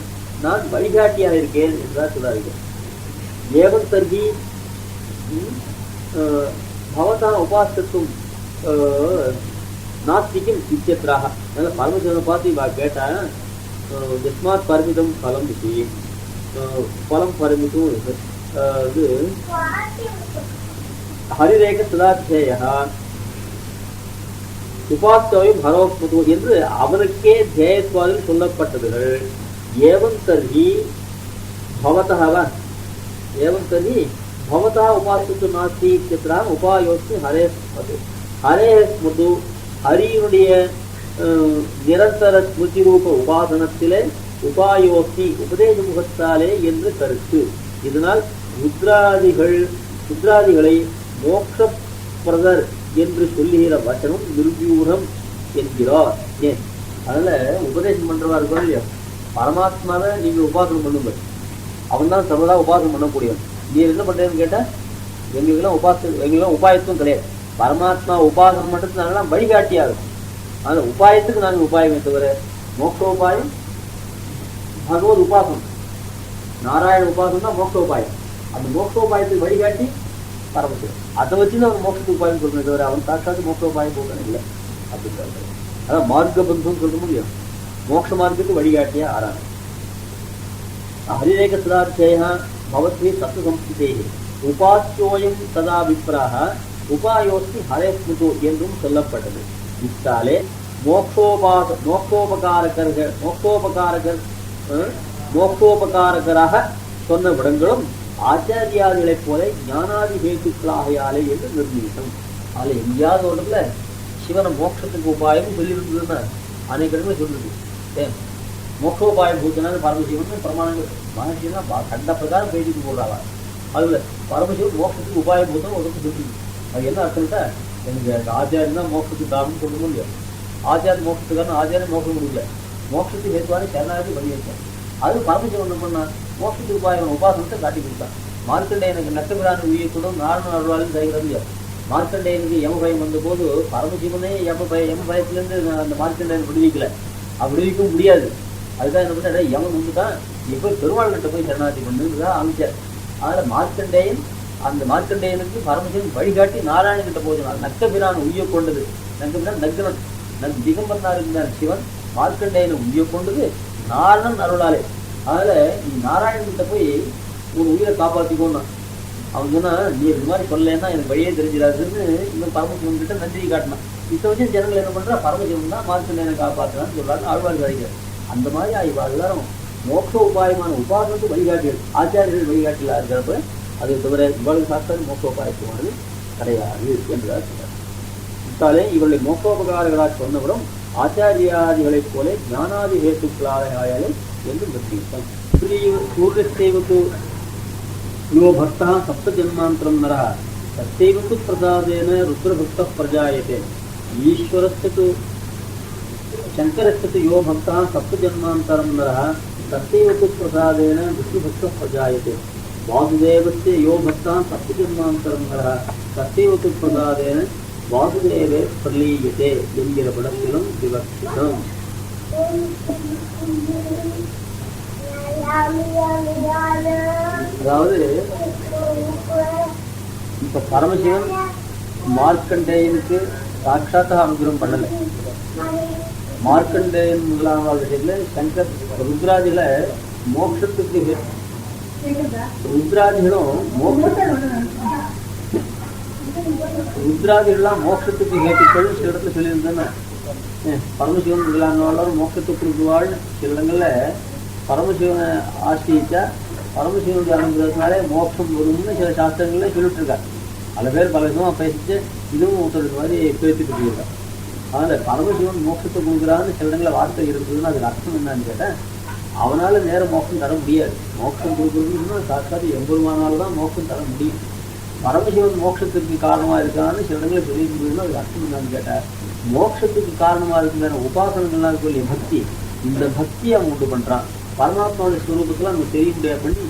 நான் வழிகாட்டியாக இருக்கேன் என்றுதான் சொல்றாங்க. ஏவம் தர்கி பவதா உபாசத்துவம் நாஸ்திக்கும் இத்தியத்ராக. அதனால பரமசிவனை பார்த்து இவா கேட்டா யஸ்மாத் பரிமிதம் பலம் இது பலம் பரிமிதம் இது ஹரிரேக சதாத்திய உபாஸ்தவையும் ஹரோக்மது என்று அவனுக்கே தேயத்வாதில் சொல்லப்பட்டதுகள். ஏவம் தர்ஹி பவதா உபாசித்து நாஸ்தி இத்தியத்ரா உபாயோஸ்மி ஹரே ஸ்மது. ஹரே ஸ்மது ஹரியினுடைய நிரந்தர ஸ்மிருதி ரூப உபாசனத்திலே உபாயோஸ்மி உபதேச முகத்தாலே என்று கருத்து. இதனால் ருத்ராதிகளை மோட்சப்பிரதர் என்று சொல்லுகிற வசனம் நிர்வியூகம் என்கிறார். ஏன் அதனால உபதேசம் பண்றவா இருக்கோ இல்லையா, பரமாத்மாவை நீங்க உபாசனம் பண்ணுங்க, அவன் தான் சர்வதா உபாசனம் பண்ணக்கூடியவன். நீ என்ன பண்றேன்னு கேட்டா எங்களுக்கெல்லாம் உபாயத்துவம் கிடையாது. பரமாத்மா உபாசனம் பண்றது நாங்களாம் வழிகாட்டியா இருக்கும். அதனால உபாயத்துக்கு நாங்கள் உபாயமே தவிர மோட்ச உபாயம் பகவத் உபாசனம் நாராயண உபாசனம் தான் மோட்ச உபாயம். அந்த மோட்ச உபாயத்துக்கு வழிகாட்டி பரமசிவன். அதை வச்சுதான் அவன் மோட்சத்துக்கு உபாயம் சொல்றேன் தவிர அவன் சாட்சாத்து மோட்ச உபாயம் சொல்றேன் இல்லை அப்படின்னு. அதான் மார்க்க பந்துன்னு சொல்ல முடியும். மோட்ச மார்க்கத்துக்கு வழிகாட்டியா ஆறான ஹரிரேக சதாத்திய பவத்வி தத்துவ சம்ஸ்கிருதே உபாசியோயம் சதா விப்ராக உபாயோஸ்மி ஹரே ஸ்மிருதோ என்றும் சொல்லப்பட்டது. இத்தாலே மோக்ஷோபகாரகராக சொன்ன விடங்களும் ஆச்சாரியாதிகளைப் போல ஞானாதி ஹேத்துக்களாகையாலே என்று நிர்ணயித்தோம். அதில் எங்கேயாவது ஒன்றுல சிவனை மோட்சத்துக்கு உபாயம் சொல்லியிருந்ததுன்னா அனைத்து இடத்துல சொல்லுது. ஏன் மோட்சோபாயம் பூத்தினாலும் பரமசிவன் பிரமாணங்கள் மகர்ஷினா கண்ட பிரகாரம் பேசிட்டு போடுறாங்க. அதுல பரமசிவன் மோட்சத்துக்கு உபாயம் பூத்தம் ஒரு சொல்லுது. அது என்ன அர்த்தம்ட்டா எனக்கு ஆச்சாரியம் தான் மோட்சத்துக்கு காரணம் சொல்ல முடியும். ஆச்சாரிய மோட்சத்துக்கான ஆச்சாரியம் மோட்சம் கொடுக்கல, மோட்சத்துக்கு ஹேத்துவான சரணாகி பண்ணி வச்சான். அது பரமசிவன் என்ன பண்ணா மோட்சத்துக்கு உபாயம் உபாசனத்தை காட்டி கொடுத்தான். மார்க்கண்டேயனுக்கு நட்டபிரான உயிர்க்கூடும் நாரண அருளாலும் செய்கிறது. மார்க்கண்டேயனுக்கு யமபயம் வந்த போது பரமசிவனே யமபயத்திலிருந்து அந்த மார்க்கண்டேயன் விடுவிக்கல, விடுவிக்கவும் முடியாது. அதுக்காக என்ன பண்ண யமன் வந்துட்டான், எப்போ பெருமாள் கிட்ட போய் சரணாகி பண்ணுதான் அமைச்சார். அதனால அந்த மார்க்கண்டேயனுக்கு பரமசிவன் வழிகாட்டி நாராயணன் கிட்ட போகிறான். நக்கபிரான உய்ய கொண்டது நக்கபிரான் நக்கனன் திகம்பரனார் இருந்தார் சிவன் மார்க்கண்டேயனை உய்ய கொண்டது நாரணன் அருளாலே. அதனால நீ நாராயணன் கிட்ட போய் ஒரு உயிரை காப்பாற்றிக்கோன்னா அவன் சொன்னா நீ இது மாதிரி சொல்லலைன்னா எனக்கு வழியே தெரிஞ்சிடாதுன்னு இவன் பரமசிவன் கிட்ட நன்றி காட்டினான். இதை வச்சு ஜனங்கள் என்ன பண்றா பரமசிவன் தான் மார்க்கண்டேயனை காப்பாற்றினான்னு சொல்றாங்க. ஆழ்வார் கிடைக்கிறார். அந்த மாதிரி எல்லாரும் மோட்ச உபாயமான உபாசனத்துக்கு வழிகாட்டிகள் ஆச்சாரியர்கள் வழிகாட்டிலா இருக்கிறப்ப அதை தவிர இவ்வளவு சாஸ்திரம் மோட்சோபாயத்துவானது கிடையாது என்றுதான் சொல்றார். இத்தாலே இவர்களை மோட்சோபகாரர்களாக சொன்னவரும் ஆச்சாரியாதிகளைப் போல ஞானாதி ஹேத்துக்களாலே என்று நிறுத்திவிட்டான். சூரியஸ்தேவத்து யோ பக்தா சப்த ஜன்மாந்தரம் நரः தஸ்யைவ பிரசாதேன ருத்ரபக்தः பிரஜாயते ஈஸ்வரஸ்ய து शंकरस्य यो भक्तः सप्तजन्मान्तरं नरः तस्यैव प्रसादेन विष्णुभक्तः प्रजायते वासुदेवस्य यो भक्तः सप्तजन्मान्तरं नरः तस्यैव प्रसादेन वासुदेवे प्रलीयते என்கிற படத்திலும் விவக்ஷிதம். அதாவது இப்ப பரமசிவன் மார்க்கண்டேயனுக்கு சாட்சாத்தாக அனுகிரகம் பண்ணலை. மார்க்கண்டேயன் முதலாவது விஷயத்துல சங்கர் ருத்ராதிகளை மோட்சத்துக்கு ருத்ராதிகள்லாம் மோட்சத்துக்கு ஹேத்துக்கள் சில இடத்துல சொல்லியிருந்தேன்னா பரமசிவன் முதலானவர்களும் மோட்சத்துக்கு கொடுக்குவாள். சில இடங்கள்ல பரமசிவனை ஆசிரியிச்சா பரமசிவனுடைய அனுகிரகத்தினாலே மோட்சம் வரும்னு சில சாஸ்திரங்கள்ல சொல்லிட்டு இருக்காரு. பல பேர் பல விதமா பேசிட்டு இதுவும் ஒருத்தருக்கு மாதிரி பேசிட்டு இருக்காங்க. அதனால பரமசிவன் மோட்சத்தை கொடுக்குறான்னு சில இடங்கள வார்த்தை இருக்குதுன்னு அதுக்கு அர்த்தம் என்னன்னு கேட்டேன், அவனால நேர மோட்சம் தர முடியாது. மோட்சம் கொடுக்குறதுன்னா சாட்சாத் எம்பெருமானால தான் மோட்சம் தர முடியும். பரமசிவன் மோட்சத்திற்கு காரணமா இருக்கான்னு சில இடங்களை தெரிவிக்கிறதுன்னு அதுக்கு அர்த்தம் என்னன்னு கேட்டார், மோட்சத்துக்கு காரணமா இருக்குங்கிற உபாசனங்கள்லாம் சொல்லி பக்தி, இந்த பக்தியை அவன் உண்டு பண்றான். பரமாத்மாவுடைய ஸ்வரூபத்துல நமக்கு தெரிய முடியாது பண்ணி